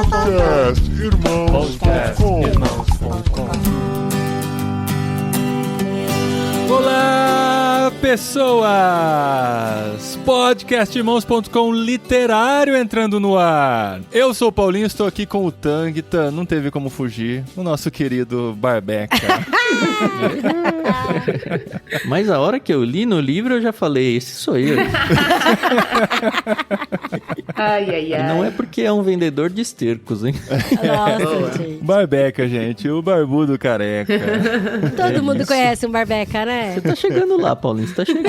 Podcastirmãos.com. Olá, pessoas! Podcastirmãos.com literário entrando no ar. Eu sou o Paulinho, estou aqui com o Tangita, não teve como fugir, o nosso querido Barbeca. Mas a hora que eu li no livro, eu já falei, esse sou eu. Ai. E não é porque é um vendedor de estercos, hein? Nossa, gente. Barbeca, gente, o barbudo careca. Todo mundo conhece um Barbeca, né? Você tá chegando lá, Paulinho, você tá chegando.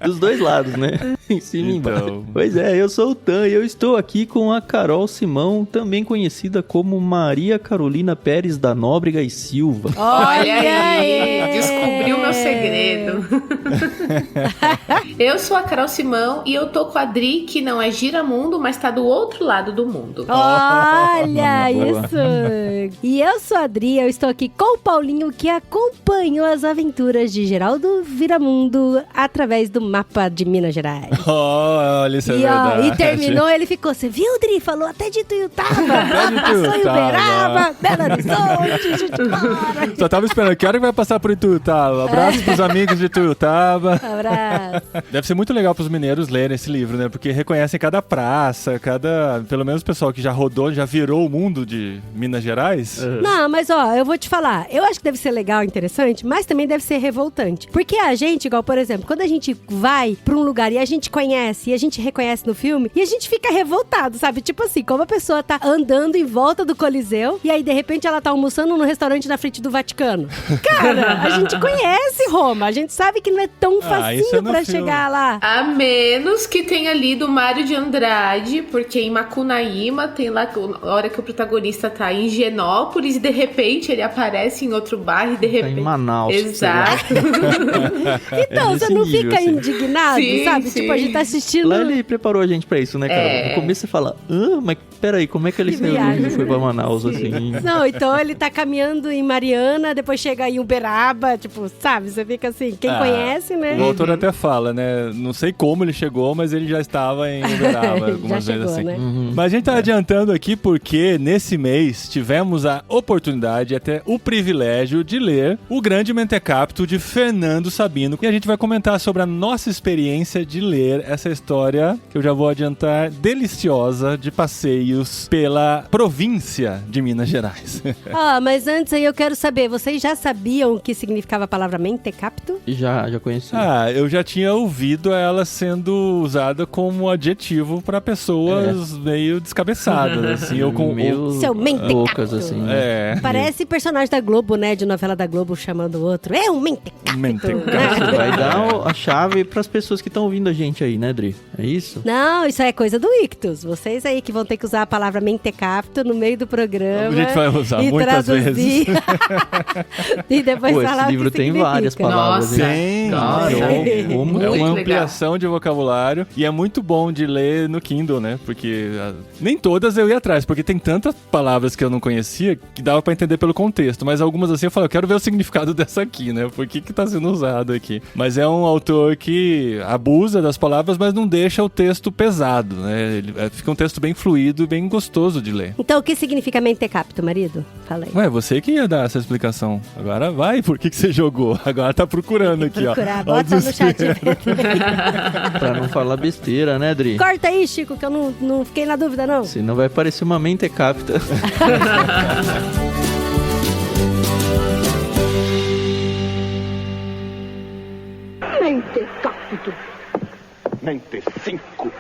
Dos dois lados, né? Em cima e embaixo. Pois é, eu sou o Tan e eu estou aqui com a Carol Simão, também conhecida como Maria Carolina Pérez da Nóbrega e Silva. Olha aí, descobriu o meu segredo. Eu sou a Carol Simão e eu tô com a Dri, que não é Giramundo, mas tá do outro lado do mundo. Olha Boa. isso! E eu sou a Adri, eu estou aqui com o Paulinho, que acompanhou as aventuras de Geraldo Viramundo através do mapa de Minas Gerais. Olha, isso é verdade. E terminou, ele ficou, você viu, Dri? Falou até de Tuiutaba, Até de passou em Tuiutaba. Uberaba, Belo Horizonte, Jutibara. Só tava esperando, que hora que vai passar por Ituiutaba? Abraço pros amigos de Ituiutaba. Abraço. Deve ser muito legal pros mineiros lerem esse livro, né? Porque reconhecem cada praça, pelo menos o pessoal que já rodou, já virou o mundo de Minas Gerais. Não, mas ó, eu vou te falar, eu acho que deve ser legal, interessante, mas também deve ser revoltante. Porque a gente, igual, por exemplo, quando a gente vai pra um lugar e a gente conhece, e a gente reconhece no filme, e a gente fica revoltado, sabe? Tipo assim, como a pessoa tá andando em volta do Coliseu, e aí de repente ela tá almoçando no restaurante na frente do Vaticano. Cara, a gente conhece Roma, a gente sabe que não é tão isso facinho é no pra filme. chegar lá. A menos que tenha lido Mário de Andrade, porque em Macunaíma tem lá a hora que o protagonista tá em Higienópolis e de repente ele aparece em outro bairro e de Tá repente... em Manaus. Exato. Então, nesse você não nível, fica assim. indignado, Sim, sabe? sim. Tipo, a gente tá assistindo... Lá ele preparou a gente pra isso, né, Carol? É. No começo você fala, mas peraí, como é que ele Que saiu viagem. e foi pra Manaus, assim? Não, então ele tá caminhando em Mariana, depois chega em Uberaba, tipo, sabe? Você fica assim, quem conhece, né? O autor até fala, né? Não sei como ele chegou, mas ele já estava em Uberaba algumas Já vezes chegou, assim. né? Mas a gente tá adiantando aqui porque nesse mês tivemos a oportunidade, até o privilégio de ler o Grande Mentecapto de Fernando Sabino. E a gente vai comentar sobre a nossa experiência de ler essa história, que eu já vou adiantar, deliciosa, de passeios pela província de Minas Gerais. Mas antes aí eu quero saber, vocês já sabiam o que significava a palavra mentecapto? Já conheci. Eu já tinha ouvido ela sendo usada como adjetivo para pessoas meio descabeçadas, assim, ou com... Meio Seu mentecapto. loucas, assim. É. Parece personagem da Globo, né? De novela da Globo chamando o outro. É um mentecapto. Mentecapto. né? Vai dar a chave pras pessoas que estão ouvindo a gente aí, né, Dri? É isso? Não, isso é coisa do Ictus. Vocês aí que vão ter que usar a palavra mentecapto no meio do programa. A gente vai usar e muitas traduzir. vezes. E depois Pô, falar esse o que livro tem significa. várias palavras. Nossa. hein? Sim, Nossa. Como é Muito uma legal. ampliação de vocabulário e é muito bom de ler no Kindle, né? Porque nem todas eu ia atrás, porque tem tantas palavras que eu não conhecia que dava pra entender pelo contexto, mas algumas assim eu falei, eu quero ver o significado dessa aqui, né? Por que tá sendo usado aqui? Mas é um autor que abusa das palavras, mas não deixa o texto pesado, né? Fica um texto bem fluido e bem gostoso de ler. Então, o que significa mentecapto, marido? Fala aí. Ué, você que ia dar essa explicação. Agora vai, por que você jogou? Agora tá procurando aqui, Procurar, ó. Ó, bota no chat. Pra não falar besteira, né, Dri? Corta aí, Chico, que eu não fiquei na dúvida, não. Senão vai parecer uma mentecapta. Mentecapto. Mente 5.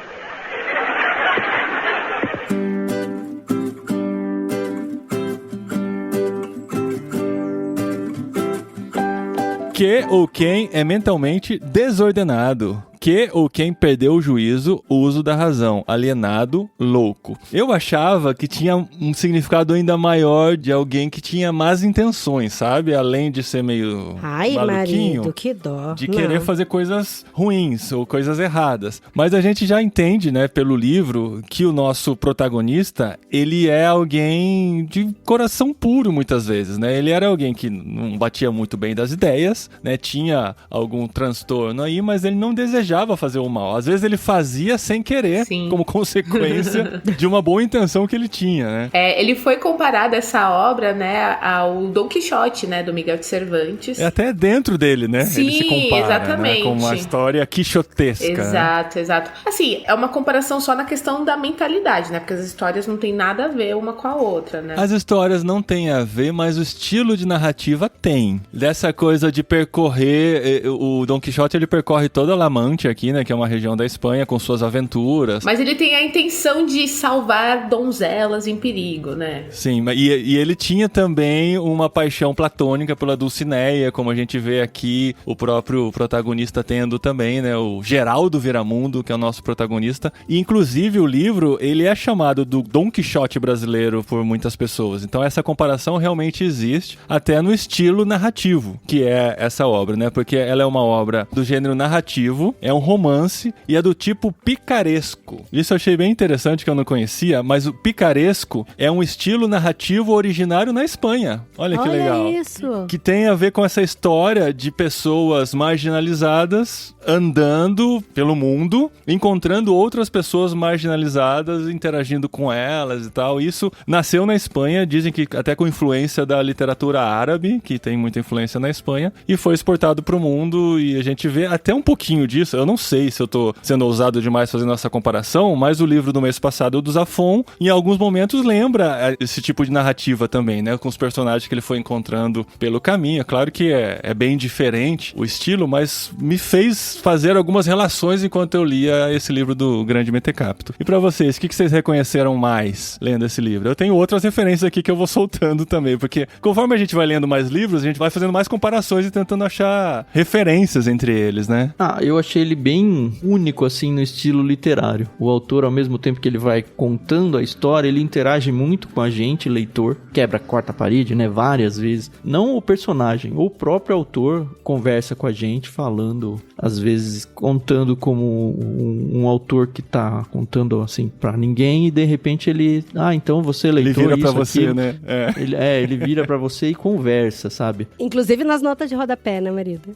Que ou quem é mentalmente desordenado. Que ou quem perdeu o juízo, o uso da razão, alienado, louco. Eu achava que tinha um significado ainda maior de alguém que tinha más intenções, sabe? Além de ser meio Ai, maluquinho, marido, que dó. de Não. querer fazer coisas ruins ou coisas erradas. Mas a gente já entende, né, pelo livro, que o nosso protagonista, ele é alguém de coração puro muitas vezes, né? Ele era alguém que não batia muito bem das ideias, né? Tinha algum transtorno aí, mas ele não desejava desejava fazer o mal. Às vezes ele fazia sem querer, Sim. como consequência de uma boa intenção que ele tinha, né? Ele foi comparado, essa obra, né, ao Dom Quixote, né, do Miguel de Cervantes. É até dentro dele, né? Sim, ele se compara, exatamente. Né? Com uma história quixotesca. Exato, exato. Assim, é uma comparação só na questão da mentalidade, né? Porque as histórias não tem nada a ver uma com a outra, né? As histórias não têm a ver, mas o estilo de narrativa tem. Dessa coisa de percorrer... O Dom Quixote, ele percorre toda La Mancha aqui, né? Que é uma região da Espanha, com suas aventuras. Mas ele tem a intenção de salvar donzelas em perigo, né? Sim, e ele tinha também uma paixão platônica pela Dulcineia, como a gente vê aqui o próprio protagonista tendo também, né? O Geraldo Viramundo, que é o nosso protagonista. E, inclusive, o livro, ele é chamado do Dom Quixote brasileiro por muitas pessoas. Então, essa comparação realmente existe, até no estilo narrativo, que é essa obra, né? Porque ela é uma obra do gênero narrativo, é um romance e é do tipo picaresco. Isso eu achei bem interessante, que eu não conhecia, mas o picaresco é um estilo narrativo originário na Espanha. Olha que legal. Isso. Que tem a ver com essa história de pessoas marginalizadas andando pelo mundo, encontrando outras pessoas marginalizadas, interagindo com elas e tal. Isso nasceu na Espanha, dizem que até com influência da literatura árabe, que tem muita influência na Espanha, e foi exportado pro mundo, e a gente vê até um pouquinho disso. Eu não sei se eu tô sendo ousado demais fazendo essa comparação, mas o livro do mês passado, o do Zafón, em alguns momentos lembra esse tipo de narrativa também, né? Com os personagens que ele foi encontrando pelo caminho. É claro que é bem diferente o estilo, mas me fez fazer algumas relações enquanto eu lia esse livro do Grande Mentecapto. E pra vocês, o que vocês reconheceram mais lendo esse livro? Eu tenho outras referências aqui que eu vou soltando também, porque conforme a gente vai lendo mais livros, a gente vai fazendo mais comparações e tentando achar referências entre eles, né? Eu achei ele bem único, assim, no estilo literário. O autor, ao mesmo tempo que ele vai contando a história, ele interage muito com a gente, leitor, quebra a quarta parede, né, várias vezes. Não o personagem, o próprio autor conversa com a gente, falando, às vezes, contando como um autor que tá contando, assim, pra ninguém, e de repente ele, então você leitor, ele vira isso, pra você, aquilo. né? Ele vira pra você e conversa, sabe? Inclusive nas notas de rodapé, né, marido?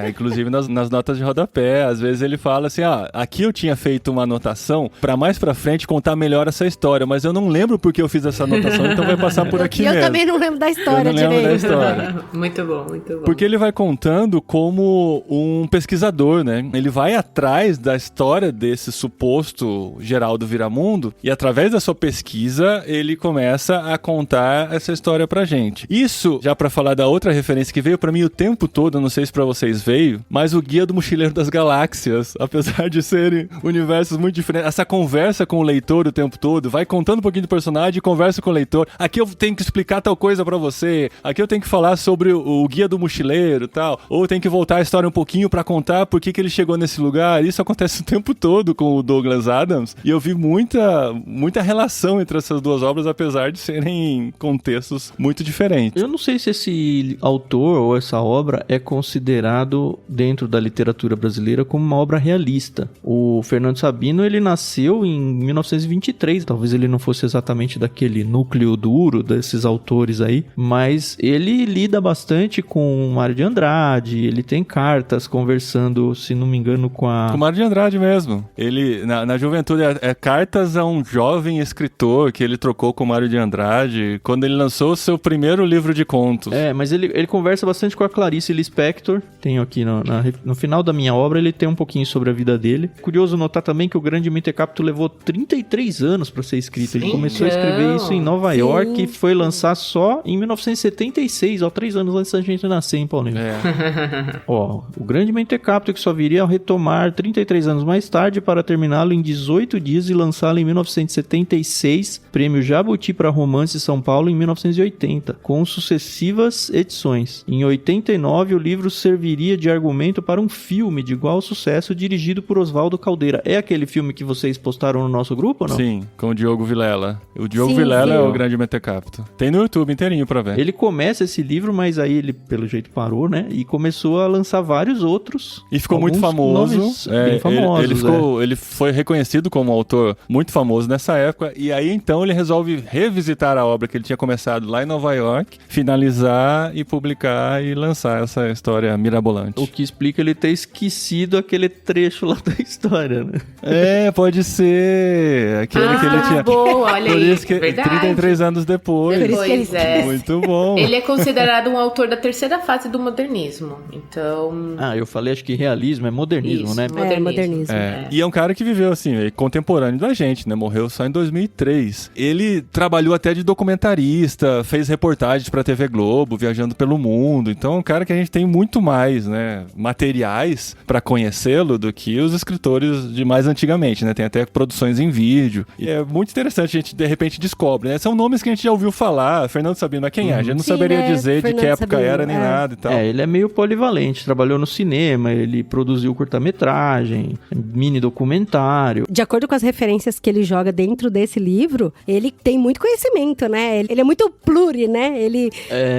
Inclusive nas notas de rodapé, às vezes ele fala assim, aqui eu tinha feito uma anotação pra mais pra frente contar melhor essa história, mas eu não lembro porque eu fiz essa anotação, então vai passar por aqui mesmo. Eu também não lembro da história eu não lembro da história. Muito bom, muito bom. Porque ele vai contando como um pesquisador, né? Ele vai atrás da história desse suposto Geraldo Viramundo e através da sua pesquisa ele começa a contar essa história pra gente. Isso, já pra falar da outra referência que veio pra mim o tempo todo, eu não sei se pra vocês veio, mas o Guia do Mochileiro das Galáxias, apesar de serem universos muito diferentes, essa conversa com o leitor o tempo todo, vai contando um pouquinho do personagem e conversa com o leitor. Aqui eu tenho que explicar tal coisa pra você, aqui eu tenho que falar sobre o Guia do Mochileiro e tal, ou tem que voltar a história um pouquinho pra contar por que ele chegou nesse lugar. Isso acontece o tempo todo com o Douglas Adams, e eu vi muita relação entre essas duas obras, apesar de serem contextos muito diferentes. Eu não sei se esse autor ou essa obra é considerado dentro da literatura brasileira como uma obra realista. O Fernando Sabino, ele nasceu em 1923, talvez ele não fosse exatamente daquele núcleo duro desses autores aí, mas ele lida bastante com o Mário de Andrade, ele tem cartas conversando, se não me engano, com o Mário de Andrade mesmo. Ele, na juventude, cartas a um jovem escritor que ele trocou com o Mário de Andrade quando ele lançou o seu primeiro livro de contos. Mas ele conversa bastante com a Clarice Lispector. Tenho aqui no final da minha obra, ele tem um pouquinho sobre a vida dele. Curioso notar também que o Grande Mentecapto levou 33 anos para ser escrito. Ele começou a escrever isso em Nova York e foi lançar só em 1976, 3 anos antes da gente nascer, hein, Paulinho? O Grande Mentecapto, que só viria a retomar 33 anos mais tarde para terminá-lo em 18 dias e lançá-lo em 1976, Prêmio Jabuti para Romance São Paulo em 1980, com sucessivas edições. Em 89, o livro serviria de argumento para um filme de igual sucesso dirigido por Oswaldo Caldeira. É aquele filme que vocês postaram no nosso grupo ou não? Sim, com o Diogo Vilela. O Diogo Vilela é o Grande Mentecapto. Tem no YouTube inteirinho pra ver. Ele começa esse livro, mas aí ele, pelo jeito, parou, né? E começou a lançar vários outros. E ficou muito famoso. Bem famosos. Ele foi reconhecido como um autor muito famoso nessa época. E aí, então, ele resolve revisitar a obra que ele tinha começado lá em Nova York, finalizar e publicar e lançar essa história mirabolante. O que explica ele ter esquecido aquele trecho lá da história, né? Pode ser. Aquele que ele tinha. Boa, olha Por aí, isso que verdade. 33 anos depois. Pois é. Muito bom. Ele é considerado um autor da terceira fase do modernismo. Então. Eu falei, acho que realismo é modernismo, Isso, né? Modernismo. E é um cara que viveu assim, contemporâneo da gente, né? Morreu só em 2003. Ele trabalhou até de documentarista, fez reportagens pra TV Globo, viajando pelo mundo. Então é um cara que a gente tem muito mais, né, materiais pra conhecê-lo do que os escritores de mais antigamente, né? Tem até produções em vídeo. E é muito interessante, a gente de repente descobre, né? São nomes que a gente já ouviu falar. Fernando Sabino, quem é? A gente não saberia dizer Fernando de que época Sabino, era nem nada e tal. Ele é meio polivalente, trabalhou no cinema, ele produziu curta-metragem, mini documentário. De acordo com as referências que ele joga dentro desse livro, ele tem muito conhecimento, né? Ele é muito pluri, né? Ele,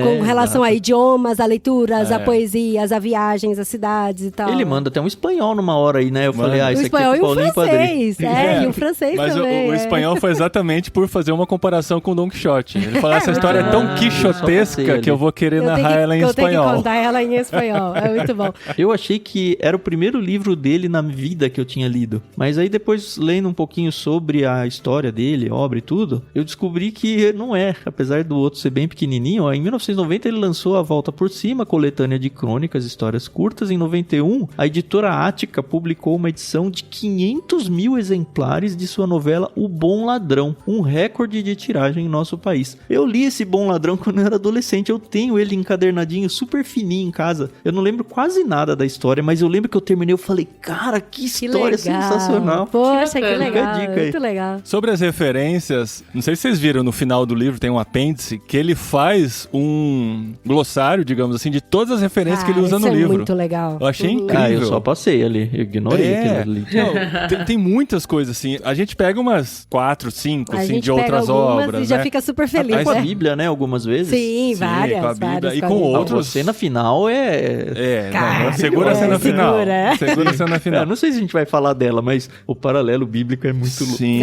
com relação a idiomas, a leituras, a poesias, a viagens, a cidades e tal. Ele manda até um espanhol numa hora aí, né? Eu falei, um isso aqui é espanhol pro e um Paulinho Padre. francês. E um francês Mas também. o espanhol foi exatamente por fazer uma comparação com Don Quixote. Ele falou, essa história é tão quixotesca que eu vou querer narrar ela em Eu tenho espanhol. que contar ela em espanhol. É muito bom. Eu achei que era o primeiro livro dele na vida que eu tinha lido. Mas aí depois, lendo um pouquinho sobre a história dele, obra e tudo, eu descobri que não é. Apesar do outro ser bem pequenininho, em 1990 ele lançou A Volta por Cima, coletânea de crônicas, histórias curtas. Em 91, a editora Ática publicou uma edição de 500 mil exemplares de sua novela O Bom Ladrão, um recorde de tiragem em nosso país. Eu li esse Bom Ladrão quando eu era adolescente, eu tenho ele encadernadinho, super fininho em casa. Eu não lembro quase nada da história, mas eu lembro que eu terminei, eu falei, cara, que história sensacional. Poxa, que legal. Fica a dica aí. Muito legal. Sobre as referências, não sei se vocês viram, no final do livro tem um apêndice que ele faz um glossário, digamos assim, de todas as referências que ele usa no isso livro. É muito legal. Eu achei incrível. Eu só passei ali, eu ignorei aquilo ali. Não, tem muitas coisas assim. A gente pega umas 4, 5, assim, de outras obras, e já né? fica super feliz, Até com a né? Bíblia, né, algumas vezes. Sim, várias. com a Bíblia. várias E com Bíblia. outros. A cena final Segura a cena final. segura. Segura a cena final. não sei se a gente vai falar dela, mas o paralelo bíblico é muito louco. Sim.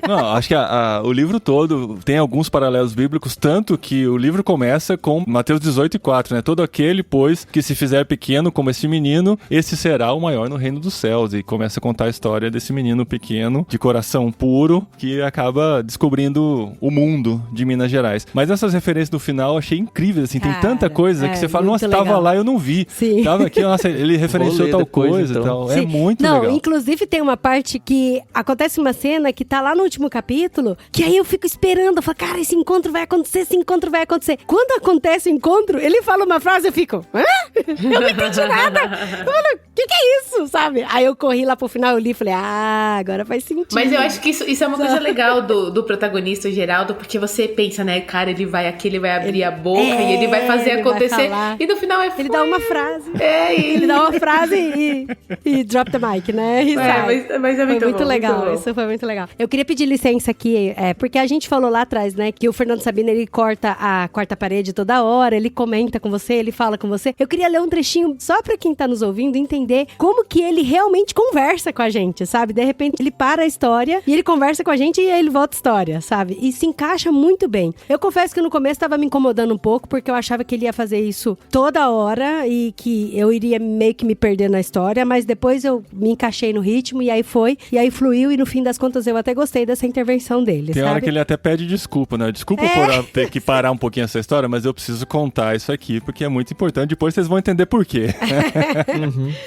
Não, acho que o livro todo tem alguns paralelos bíblicos, tanto que o livro começa com Mateus 18:4, né? Todo aquele, pois, que se fizer pequeno como esse menino, esse será o maior no reino dos céus. E começa a contar a história desse menino pequeno, de coração puro, que acaba descobrindo o mundo de Minas Gerais. Mas essas referências no final eu achei incríveis, assim. Tem tanta coisa que você fala, muito nossa, legal. tava lá e eu não vi. Sim. Tava aqui, nossa, ele referenciou tal depois, coisa então. e tal. Sim. É muito Não, legal. inclusive tem uma parte que acontece uma cena que tá lá no último capítulo, que aí eu fico esperando, eu falo, cara, esse encontro vai acontecer, esse encontro vai acontecer. Quando acontece o encontro, ele fala uma frase, eu fico, hã? Eu não entendi nada. Eu falo, o que é isso, sabe? Aí eu corri lá pro final, eu li e falei, agora faz sentido. Mas eu acho que isso é uma coisa legal do protagonista, o Geraldo, porque você pensa, né, cara, ele vai aqui, ele vai abrir a boca e ele vai fazer ele acontecer. vai E no final Ele dá uma frase. E Ele dá uma frase e drop the mic, né? E sai. mas é muito Foi muito bom, legal, muito bom. isso foi muito legal. Eu queria pedir licença aqui, porque a gente falou lá atrás, né, que o Fernando Sabino, ele corta a quarta parede toda hora, ele comenta com você, ele fala com você. Eu queria ler um trechinho só pra quem tá nos ouvindo entender como que ele realmente conversa com a gente, sabe? De repente ele para a história e ele conversa com a gente e aí ele volta a história, sabe? E se encaixa muito bem. Eu confesso que no começo tava me incomodando um pouco, porque eu achava que ele ia fazer isso toda hora e que eu iria meio que me perder na história, mas depois eu me encaixei no ritmo e aí foi, e aí fluiu e no fim das contas eu até gostei dessa intervenção dele, Tem sabe? hora que ele até pede desculpa, né? Desculpa por ter que parar um pouquinho essa história, mas eu preciso contar isso aqui, porque é muito importante. Depois vocês vão entender por quê.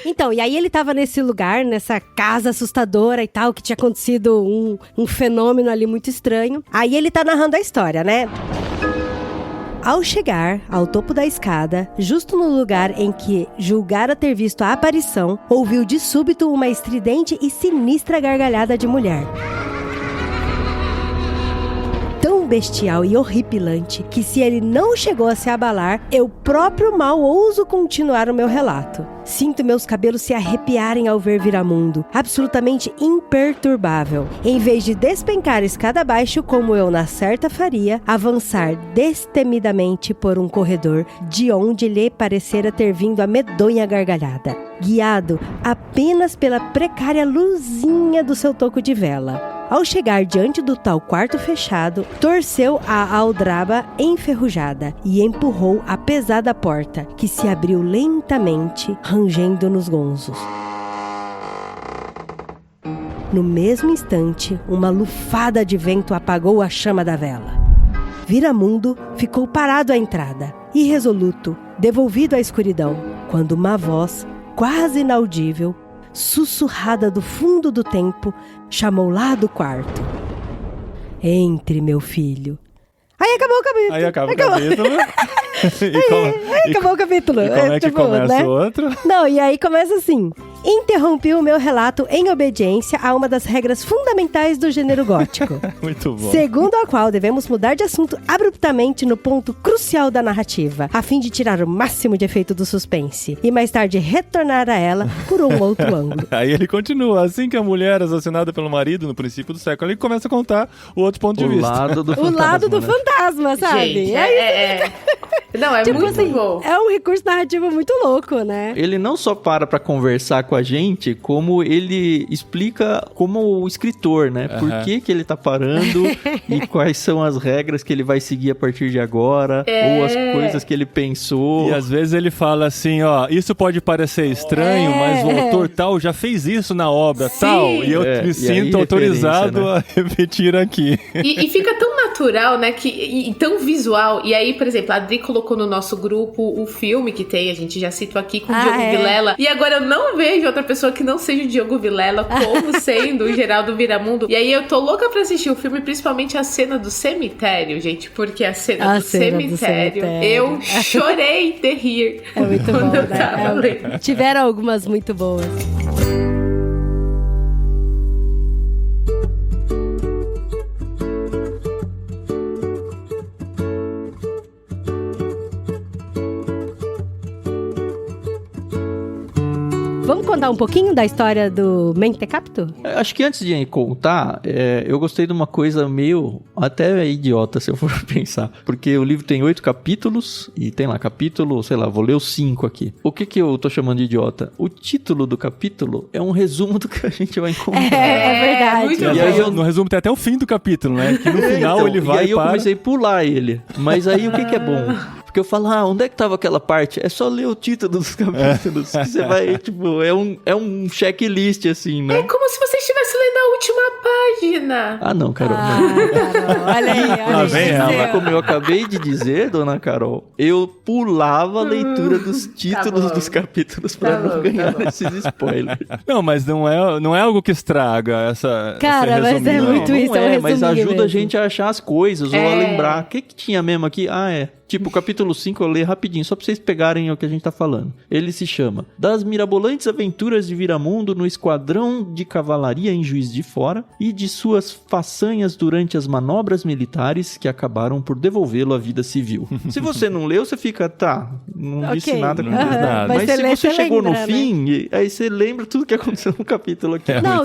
Então, e aí ele tava nesse lugar, nessa casa assustadora e tal, que tinha acontecido um fenômeno ali muito estranho. Aí ele tá narrando a história, né? Ao chegar ao topo da escada, justo no lugar em que julgara ter visto a aparição, ouviu de súbito uma estridente e sinistra gargalhada de mulher. Tão bestial e horripilante que, se ele não chegou a se abalar, eu próprio mal ouso continuar o meu relato. Sinto meus cabelos se arrepiarem ao ver Viramundo, absolutamente imperturbável. Em vez de despencar escada abaixo, como eu na certa faria, avançar destemidamente por um corredor de onde lhe parecera ter vindo a medonha gargalhada, guiado apenas pela precária luzinha do seu toco de vela. Ao chegar diante do tal quarto fechado, torceu a aldraba enferrujada e empurrou a pesada porta, que se abriu lentamente, rangendo nos gonzos. No mesmo instante, uma lufada de vento apagou a chama da vela. Viramundo ficou parado à entrada, irresoluto, devolvido à escuridão, quando uma voz, quase inaudível, sussurrada do fundo do tempo, chamou lá do quarto. Entre, meu filho. Aí acabou o capítulo. Aí acaba o capítulo. Acabou o capítulo. E como é que começa o outro? Não, e aí começa assim. Interrompi o meu relato em obediência a uma das regras fundamentais do gênero gótico. Muito bom. Segundo a qual devemos mudar de assunto abruptamente no ponto crucial da narrativa, a fim de tirar o máximo de efeito do suspense, e mais tarde retornar a ela por um outro ângulo. Aí ele continua, assim que a mulher é assassinada pelo marido no princípio do século, ele começa a contar o outro ponto de vista. O lado do fantasma, sabe? Gente, Não, é tipo muito assim, bom. é um recurso narrativo muito louco, né? Ele não só para conversar com a gente, como ele explica como o escritor, né? Por que ele tá parando e quais são as regras que ele vai seguir a partir de agora, ou as coisas que ele pensou. E às vezes ele fala assim, ó, isso pode parecer estranho, mas o autor tal já fez isso na obra tal, e eu me sinto autorizado, né, a repetir aqui. E fica tão natural, né, e tão visual. E aí, por exemplo, a Adri colocou no nosso grupo o filme que tem, a gente já citou aqui, com o Diogo Vilela. E agora eu não vejo outra pessoa que não seja o Diogo Vilela como sendo o Geraldo Viramundo. E aí eu tô louca pra assistir o filme, principalmente a cena do cemitério, gente, porque a cena do cemitério, eu chorei de rir. É muito bom, quando eu né? tava lendo. Tiveram algumas muito boas. Vamos contar um pouquinho da história do Mentecapto? Acho que antes de contar, eu gostei de uma coisa meio até idiota, se eu for pensar. Porque o livro tem 8 capítulos, e tem lá capítulo, sei lá, vou ler os 5 aqui. O que eu tô chamando de idiota? O título do capítulo é um resumo do que a gente vai encontrar. É verdade. Muito E aí, no resumo, tem até o fim do capítulo, né? Que no final então, ele vai e aí eu para... comecei a pular ele. Mas aí o que é bom? Porque eu falo, onde é que tava aquela parte? É só ler o título dos capítulos. Que você vai, tipo, é um checklist, assim, né? É como se você estivesse lendo a última página. Ah, não, Carol. Carol, olha aí, Lá vem ela. Como eu acabei de dizer, dona Carol, eu pulava a leitura dos títulos dos capítulos pra não ganhar esses spoilers. Não, mas não é algo que estraga essa... Cara, mas é muito isso, é um mas resuminho ajuda mesmo. a gente a achar as coisas, ou a lembrar. O que tinha mesmo aqui? Tipo, o capítulo 5 eu leio rapidinho, só pra vocês pegarem o que a gente tá falando. Ele se chama Das Mirabolantes Aventuras de Viramundo no Esquadrão de Cavalaria em Juiz de Fora e de suas façanhas durante as manobras militares que acabaram por devolvê-lo à vida civil. Se você não leu, você fica, não disse nada, não disse nada. Mas se você chegou no fim, aí você lembra tudo que aconteceu no capítulo aqui. Não,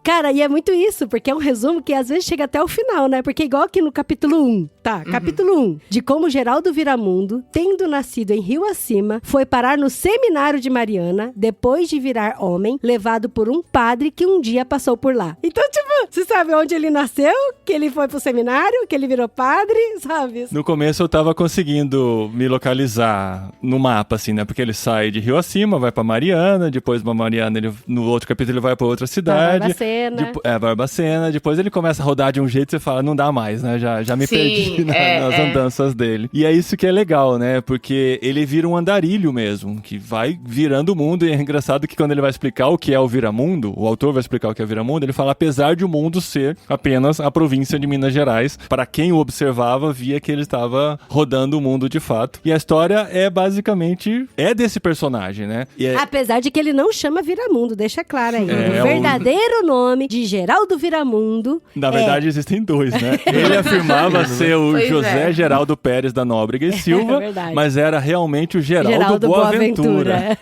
cara, é muito isso, porque é um resumo que às vezes chega até o final, né? Porque igual aqui no capítulo 1, capítulo 1, de como Geraldo Viramundo, tendo nascido em Rio Acima, foi parar no seminário de Mariana, depois de virar homem, levado por um padre que um dia passou por lá. Então, tipo, você sabe onde ele nasceu? Que ele foi pro seminário? Que ele virou padre? Sabe? No começo eu tava conseguindo me localizar no mapa, assim, né? Porque ele sai de Rio Acima, vai pra Mariana, depois pra Mariana, no outro capítulo ele vai pra outra cidade. Barbacena. Barbacena. Depois ele começa a rodar de um jeito e você fala, não dá mais, né? Já me perdi nas andanças dele. E é isso que é legal, né? Porque ele vira um andarilho mesmo, que vai virando o mundo. E é engraçado que quando ele vai explicar o que é o Viramundo, o autor vai explicar o que é o Viramundo, ele fala, apesar de o mundo ser apenas a província de Minas Gerais, para quem o observava, via que ele estava rodando o mundo de fato. E a história é basicamente desse personagem, né? Apesar de que ele não chama Viramundo, deixa claro aí. O verdadeiro nome de Geraldo Viramundo Na verdade, existem dois, né? Ele afirmava ser o José Geraldo Pérez da Nóbrega e Silva, mas era realmente o Geraldo Boaventura.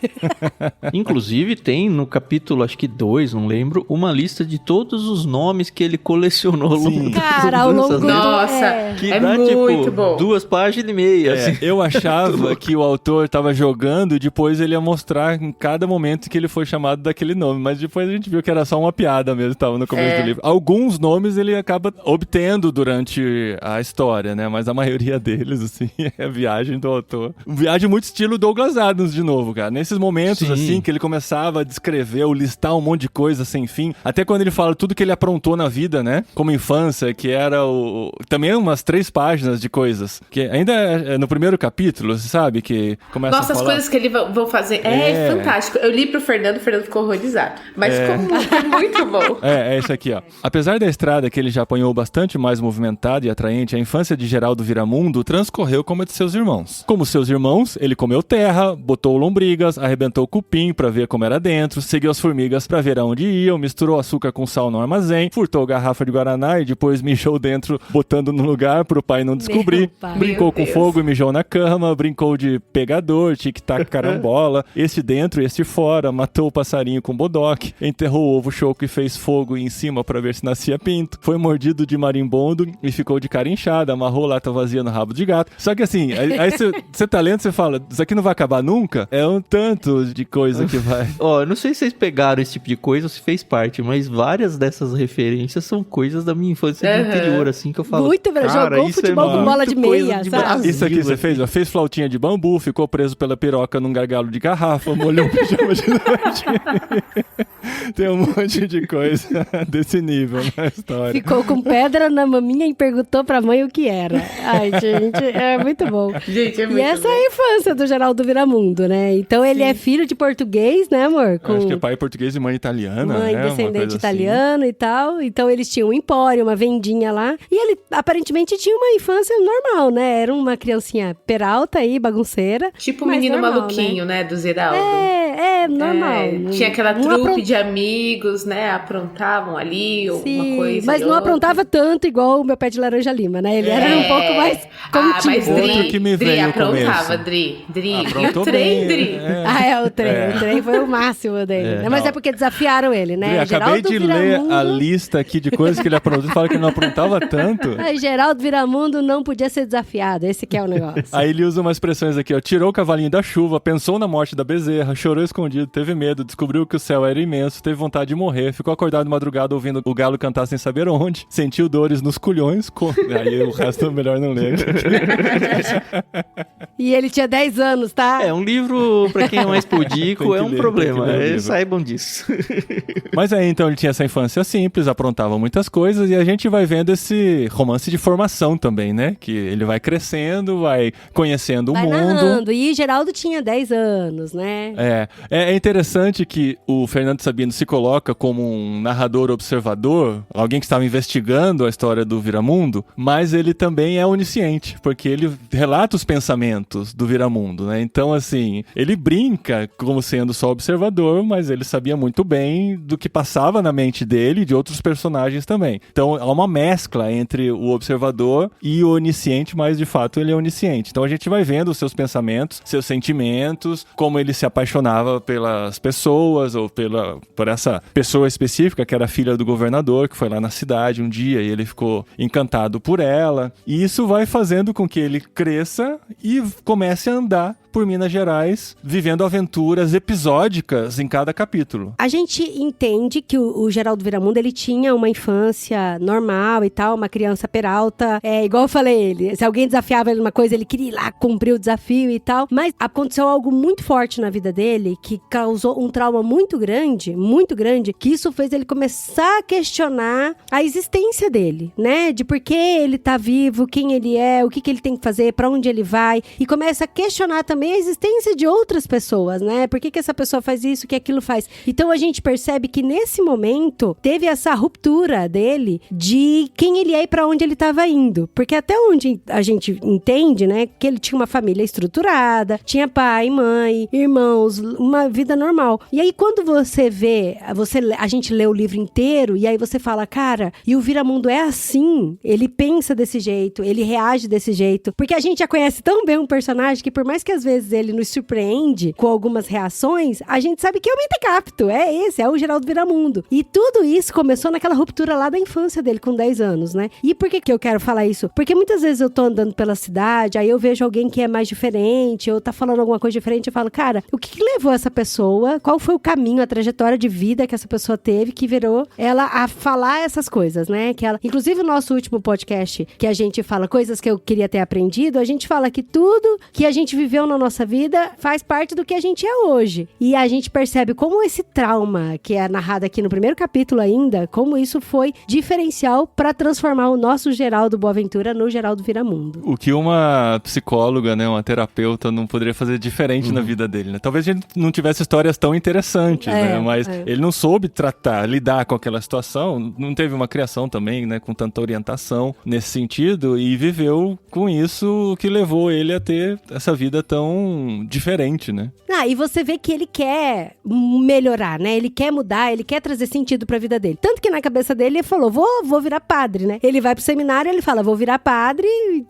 Inclusive, tem no capítulo, acho que 2, não lembro, uma lista de todos os nomes que ele colecionou ao longo do... Nossa, que é dá, muito tipo, bom. 2 páginas e meia. Assim. Eu achava que o autor estava jogando e depois ele ia mostrar em cada momento que ele foi chamado daquele nome, mas depois a gente viu que era só uma piada mesmo, estava no começo do livro. Alguns nomes ele acaba obtendo durante a história, né? Mas a maioria deles, assim, é a viagem do autor. Viagem muito estilo Douglas Adams de novo, cara. Nesses momentos, Sim. assim, que ele começava a descrever ou listar um monte de coisa sem fim, até quando ele fala tudo que ele aprontou na vida, né? Como infância, que era também umas 3 páginas de coisas. Que ainda é no primeiro capítulo, você sabe, que começa Nossa, a falar... as coisas que ele vão fazer é fantástico. Eu li pro Fernando, o Fernando ficou horrorizado. Mas ficou muito bom. É isso aqui, ó. Apesar da estrada que ele já apanhou bastante mais movimentada e atraente, a infância de Geraldo Viramundo transcorreu como a de seus irmãos. Como seus irmãos, ele comeu terra, botou lombrigas, arrebentou o cupim pra ver como era dentro, seguiu as formigas pra ver aonde iam, misturou açúcar com sal no armazém, furtou garrafa de Guaraná e depois mijou dentro, botando no lugar pro pai não descobrir. Brincou com fogo e mijou na cama, brincou de pegador, tic-tac, carambola, este dentro, este fora, matou o passarinho com bodoque, enterrou o ovo choco e fez fogo em cima pra ver se nascia pinto, foi mordido de marimbondo e ficou de cara inchada, amarrou lata vazia no rabo de gato. Só que assim, aí você tá lendo, você fala, isso aqui não vai acabar nunca? É um tanto de coisa que vai... Ó, não sei se vocês pegaram esse tipo de coisa ou se fez parte, mas várias dessas referências são coisas da minha infância do interior, assim, que eu falo... Muito, velho, jogou futebol com bola de meia, sabe? Isso aqui você fez, ó, fez flautinha de bambu, ficou preso pela piroca num gargalo de garrafa, molhou um pijama de noite. Tem um monte de coisa desse nível na história. Ficou com pedra na maminha e perguntou pra mãe o que era. Ai, gente, é muito bom. Gente, é muito E essa bom. é a infância do Geraldo Viramundo, né? Então ele é filho de português, né, amor? Acho que é pai português e mãe italiana, mãe né? descendente italiano e tal. Então eles tinham um empório, uma vendinha lá. E ele aparentemente tinha uma infância normal, né? Era uma criancinha peralta aí, bagunceira. Tipo o mas menino normal, maluquinho, né? Do Ziraldo. É normal. É, tinha aquela trupe de amigos, né? Aprontavam ali, ou uma coisa. Mas não aprontava tanto igual o meu pé de laranja lima, né? Ele era um pouco mais contido. Mas Dri, Outro que me Dri veio no aprontava, começo. Dri. Aprontou E o trem, bem, Dri. O trem. O trem foi o máximo dele. Né? Mas é porque desafiaram ele, né? Dri, acabei de ler a lista aqui de coisas que ele aprontou e fala que ele não aprontava tanto. Geraldo Viramundo não podia ser desafiado. Esse que é o negócio. Aí ele usa umas expressões aqui, ó. Tirou o cavalinho da chuva, pensou na morte da bezerra, chorou escondido, teve medo, descobriu que o céu era imenso, teve vontade de morrer, ficou acordado de madrugada ouvindo o galo cantar sem saber onde, sentiu dores nos culhões, aí o resto é melhor não ler. E ele tinha 10 anos, tá? É, um livro, pra quem é mais pudico, é um problema. Saibam disso. Mas aí, então, ele tinha essa infância simples, aprontava muitas coisas, e a gente vai vendo esse romance de formação também, né? Que ele vai crescendo, vai conhecendo o mundo. Narrando. E Geraldo tinha 10 anos, né? É interessante que o Fernando Sabino se coloca como um narrador observador, alguém que estava investigando a história do Viramundo, mas ele também é onisciente, porque ele relata os pensamentos do Viramundo, né? Então, assim, ele brinca como sendo só observador, mas ele sabia muito bem do que passava na mente dele e de outros personagens também. Então, há uma mescla entre o observador e o onisciente, mas de fato ele é onisciente. Então, a gente vai vendo os seus pensamentos, seus sentimentos, como ele se apaixonava pelas pessoas ou por essa pessoa específica que era filha do governador, que foi lá na cidade um dia e ele ficou encantado por ela. E isso vai fazendo com que ele cresça e comece a andar por Minas Gerais, vivendo aventuras episódicas em cada capítulo. A gente entende que o Geraldo Viramundo, ele tinha uma infância normal e tal, uma criança peralta, igual eu falei, se alguém desafiava ele numa coisa, ele queria ir lá cumprir o desafio e tal, mas aconteceu algo muito forte na vida dele, que causou um trauma muito grande, que isso fez ele começar a questionar a existência dele, né, de por que ele tá vivo, quem ele é, o que ele tem que fazer, pra onde ele vai, e começa a questionar também a existência de outras pessoas, né? Por que essa pessoa faz isso, que aquilo faz? Então a gente percebe que nesse momento teve essa ruptura dele de quem ele é e pra onde ele estava indo. Porque até onde a gente entende, né? Que ele tinha uma família estruturada, tinha pai, mãe, irmãos, uma vida normal. E aí quando você vê, a gente lê o livro inteiro e aí você fala, cara, e o Viramundo é assim, ele pensa desse jeito, ele reage desse jeito. Porque a gente já conhece tão bem um personagem que por mais que às vezes vezes ele nos surpreende com algumas reações, a gente sabe que é o mentecapto, é o Geraldo Viramundo. E tudo isso começou naquela ruptura lá da infância dele, com 10 anos, né? E por que eu quero falar isso? Porque muitas vezes eu tô andando pela cidade, aí eu vejo alguém que é mais diferente, ou tá falando alguma coisa diferente, eu falo, cara, o que levou essa pessoa? Qual foi o caminho, a trajetória de vida que essa pessoa teve que virou ela a falar essas coisas, né? Que ela, inclusive o nosso último podcast, que a gente fala coisas que eu queria ter aprendido, a gente fala que tudo que a gente viveu na nossa vida faz parte do que a gente é hoje. E a gente percebe como esse trauma, que é narrado aqui no primeiro capítulo ainda, como isso foi diferencial para transformar o nosso Geraldo Boaventura no Geraldo Viramundo. O que uma psicóloga, né, uma terapeuta não poderia fazer diferente na vida dele, né? Talvez ele não tivesse histórias tão interessantes, né? Mas ele não soube lidar com aquela situação, não teve uma criação também, né, com tanta orientação nesse sentido, e viveu com isso, que levou ele a ter essa vida tão diferente, né? E você vê que ele quer melhorar, né? Ele quer mudar, ele quer trazer sentido pra vida dele. Tanto que na cabeça dele ele falou, vou virar padre, né? Ele vai pro seminário e ele fala, vou virar padre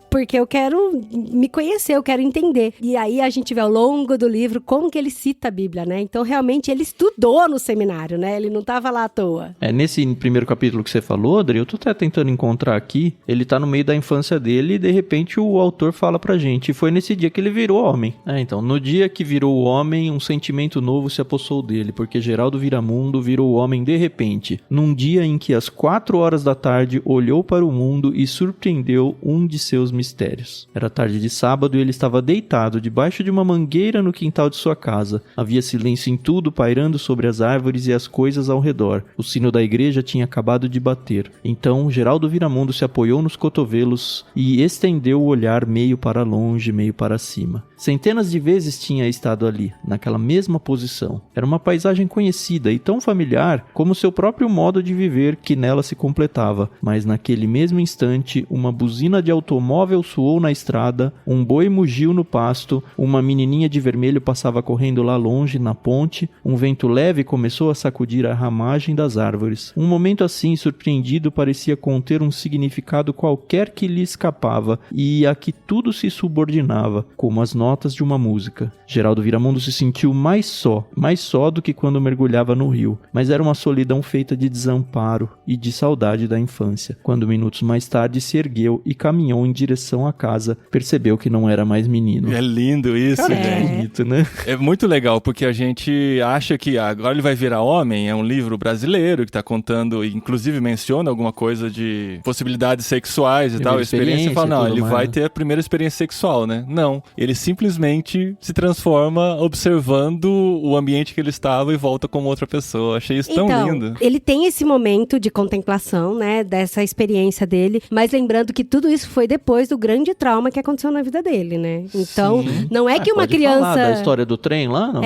porque eu quero me conhecer, eu quero entender. E aí a gente vê ao longo do livro como que ele cita a Bíblia, né? Então realmente ele estudou no seminário, né? Ele não tava lá à toa. Nesse primeiro capítulo que você falou, Adri, eu tô até tentando encontrar aqui, ele tá no meio da infância dele e de repente o autor fala pra gente, foi nesse dia que ele virou homem. Então, no dia que virou homem, um sentimento novo se apossou dele, porque Geraldo Viramundo virou homem de repente, num dia em que às 4 horas da tarde olhou para o mundo e surpreendeu um de seus mistérios. Era tarde de sábado e ele estava deitado debaixo de uma mangueira no quintal de sua casa. Havia silêncio em tudo, pairando sobre as árvores e as coisas ao redor. O sino da igreja tinha acabado de bater. Então, Geraldo Viramundo se apoiou nos cotovelos e estendeu o olhar meio para longe, meio para cima. Centenas de vezes tinha estado ali, naquela mesma posição. Era uma paisagem conhecida e tão familiar como seu próprio modo de viver que nela se completava. Mas naquele mesmo instante, uma buzina de automóvel soou na estrada, um boi mugiu no pasto, uma menininha de vermelho passava correndo lá longe, na ponte, um vento leve começou a sacudir a ramagem das árvores. Um momento assim, surpreendido, parecia conter um significado qualquer que lhe escapava e a que tudo se subordinava, como as notas de uma música. Geraldo Viramundo se sentiu mais só do que quando mergulhava no rio, mas era uma solidão feita de desamparo e de saudade da infância. Quando minutos mais tarde se ergueu e caminhou em direção à casa, percebeu que não era mais menino. É lindo isso, Cara, né? É bonito, né? É muito legal, porque a gente acha que agora ele vai virar homem, é um livro brasileiro que tá contando, inclusive menciona alguma coisa de possibilidades sexuais e tal, experiência, fala, não, ele vai ter a primeira experiência sexual, né? Não, ele simplesmente se transforma observando o ambiente que ele estava e volta como outra pessoa. Achei isso tão lindo. Ele tem esse momento de contemplação, né, dessa experiência dele, mas lembrando que tudo isso foi depois do grande trauma que aconteceu na vida dele, né? Então, não é que uma criança... Falar da história do trem lá, não?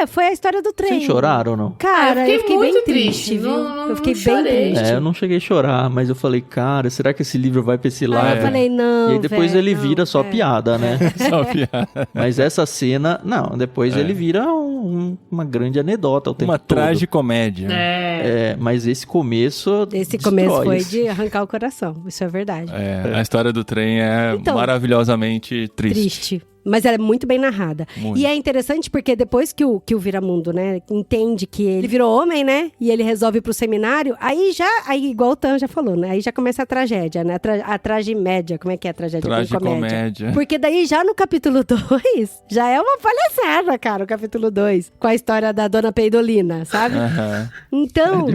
Foi a história do trem. Vocês choraram ou não? Cara, eu fiquei muito bem triste, viu? Eu fiquei bem triste. Eu não cheguei a chorar, mas eu falei, cara, será que esse livro vai pra esse lado? Eu falei, não, e aí depois ele vira só piada, né? Só piada. Mas essa cena, não, depois ele vira uma grande anedota o tempo todo. Uma tragicomédia. Mas esse começo foi de arrancar o coração, isso é verdade. A história do trem é maravilhosamente triste. Mas ela é muito bem narrada. Muito. E é interessante porque depois que o Viramundo, né, entende que ele virou homem, né, e ele resolve ir pro seminário, aí igual o Tan já falou, né, aí já começa a tragédia, né, a tragimédia, como é que é a tragédia? Tragicomédia. Porque daí já no capítulo 2, já é uma palhaçada, cara, o capítulo 2, com a história da Dona Peidolina, sabe? Então,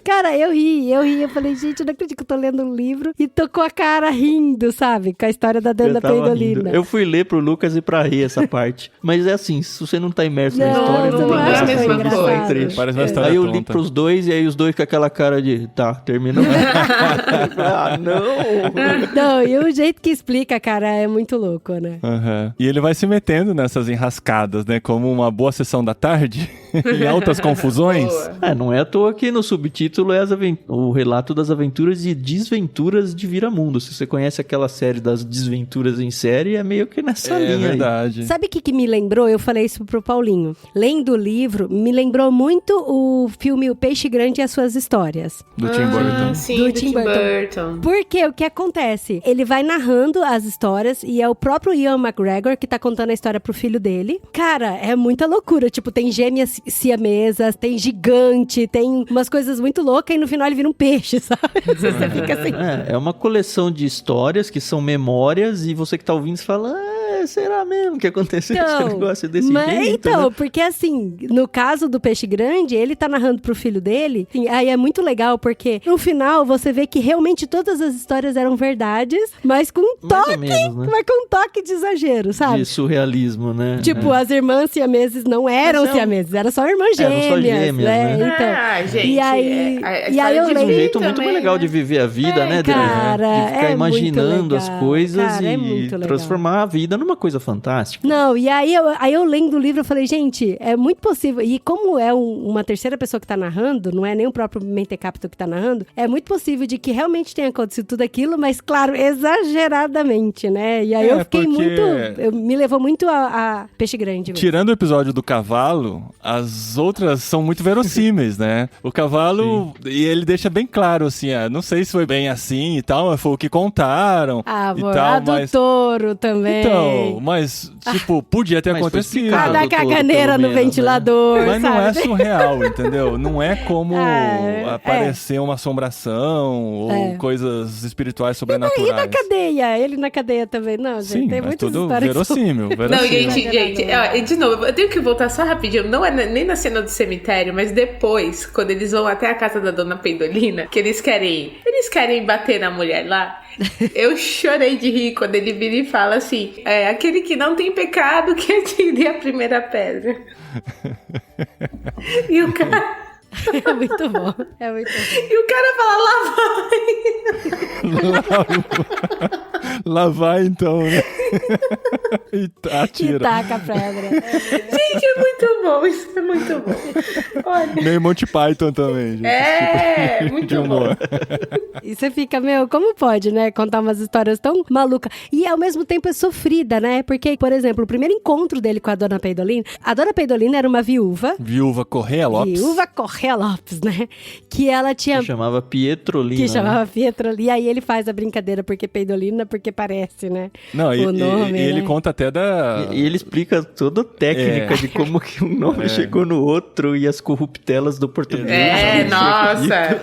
cara, eu ri, eu falei, gente, eu não acredito que eu tô lendo um livro e tô com a cara rindo, sabe, com a história da Dona Peidolina. Rindo. Eu fui ler pro Lucas e pra rir essa parte. Mas é assim, se você não tá imerso na história, não tem graça. Parece uma história aí eu tonta. li pros dois e aí os dois com aquela cara de, terminou. Não, e o jeito que explica, cara, é muito louco, né? E ele vai se metendo nessas enrascadas, né? Como uma boa sessão da tarde, em altas confusões. Não é à toa que no subtítulo é o relato das aventuras e desventuras de Viramundo. Se você conhece aquela série das desventuras em série, é meio que nessa linha. É verdade. Sabe o que me lembrou? Eu falei isso pro Paulinho. Lendo o livro, me lembrou muito o filme O Peixe Grande e as Suas Histórias. Do Tim Burton. Sim, Do do Tim Tim Burton. Porque o que acontece? Ele vai narrando as histórias e é o próprio Ian McGregor que tá contando a história pro filho dele. Cara, é muita loucura. Tipo, tem gêmeas siamesas, tem gigante, tem umas coisas muito loucas e no final ele vira um peixe, sabe? Você fica assim... É uma coleção de histórias que são memórias e você que tá ouvindo, você fala... será mesmo que aconteceu esse negócio desse jeito? Então, né? porque assim, no caso do Peixe Grande, ele tá narrando pro filho dele, aí é muito legal, porque no final você vê que realmente todas as histórias eram verdades, mas com um Mais ou toque, menos, né? mas com um toque de exagero, sabe? De surrealismo, né? Tipo, as irmãs siameses não eram Mas siameses, eram só irmãs Eram gêmeas, só gêmeas, né? Então, Gente. e aí, a e aí eu história de Um lembro... jeito muito também, mais legal né? de viver a vida, né, Adriana? cara, De ficar é imaginando muito as legal. coisas Cara, é e muito legal. transformar a vida numa coisa fantástica. Não, e aí eu lendo o livro, eu falei, gente, é muito possível. E como é uma terceira pessoa que tá narrando, não é nem o próprio Mentecapito que tá narrando, é muito possível de que realmente tenha acontecido tudo aquilo, mas, claro, exageradamente, né? E aí eu fiquei muito... me levou muito a Peixe Grande. Mesmo. Tirando o episódio do cavalo, as outras são muito verossímeis, né? O cavalo, e ele deixa bem claro, assim, não sei se foi bem assim e tal, mas foi o que contaram e Amor, tal, a do mas... touro também. Então, mas, tipo, podia ter Mas foi acontecido. explicado. A da do touro, caganeira pelo no menos, ventilador, Mas não é sabe? surreal, entendeu? Não é como É, aparecer uma assombração ou coisas espirituais E sobrenaturais. na cadeia, ele na cadeia também. Não, gente, Sim, tem mas muitas tudo histórias que são- verossímil. Não, gente, Exagerador. de novo, eu tenho que voltar só rapidinho. Não é nem na cena do cemitério, mas depois, quando eles vão até a casa da dona Peidolina, que eles querem bater na mulher lá. Eu chorei de rir quando ele vira e fala assim: aquele que não tem pecado que atire a primeira pedra. E o cara. É muito bom. É muito bom. E o cara fala: lá vai. Lá vai então, né? E E atira. taca a pedra. Gente, é muito bom. Isso é muito bom. Olha. Meio Monty Python também, gente. É, muito de bom. humor. E você fica, como pode, né? Contar umas histórias tão malucas. E ao mesmo tempo é sofrida, né? Porque, por exemplo, o primeiro encontro dele com a dona Peidolina, era uma viúva. Viúva Correia Lopes. Viúva Correia Lopes, né? Que ela tinha... Que chamava Pietrolina. Que né? chamava Pietro. E aí ele faz a brincadeira, porque Peidolina, porque parece, né? Não, O nome, e ele né? conta até da... E ele explica toda a técnica de como que um nome chegou no outro e as corruptelas do português. Nossa.